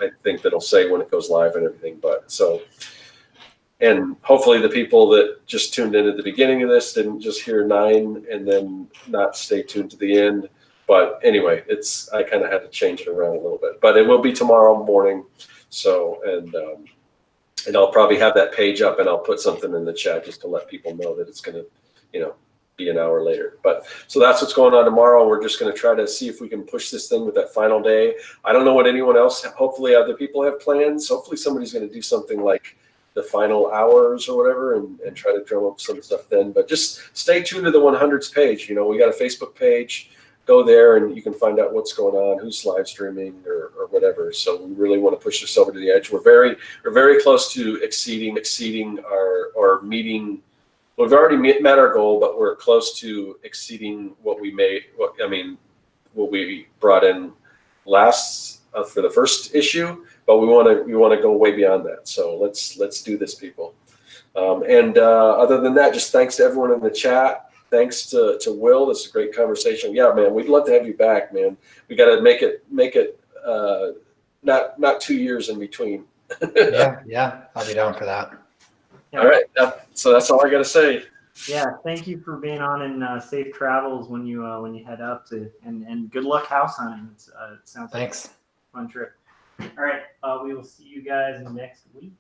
I think that'll say when it goes live and everything. But so, and hopefully the people that just tuned in at the beginning of this didn't just hear 9 and then not stay tuned to the end. But anyway, I kind of had to change it around a little bit, but it will be tomorrow morning. So, and I'll probably have that page up and I'll put something in the chat just to let people know that it's going to, be an hour later. But so that's what's going on tomorrow. We're just going to try to see if we can push this thing with that final day. I don't know what anyone else, hopefully other people have plans. Hopefully somebody's going to do something like the final hours or whatever and try to drum up some stuff then. But just stay tuned to the 100s page. We got a Facebook page. go there and you can find out what's going on, who's live streaming or whatever. So we really want to push this over to the edge. We're very close to exceeding our meeting. We've already met our goal, but we're close to exceeding what we made. What we brought in last for the first issue, but we want to go way beyond that. So let's do this, people. Other than that, just thanks to everyone in the chat. Thanks to Will. This is a great conversation. Yeah, man, we'd love to have you back, man. We got to make it not 2 years in between. yeah, I'll be down for that. Yeah. All right, so that's all I got to say. Yeah, thank you for being on, and safe travels when you head up to, and good luck house hunting. It sounds like a fun trip. All right, we will see you guys next week.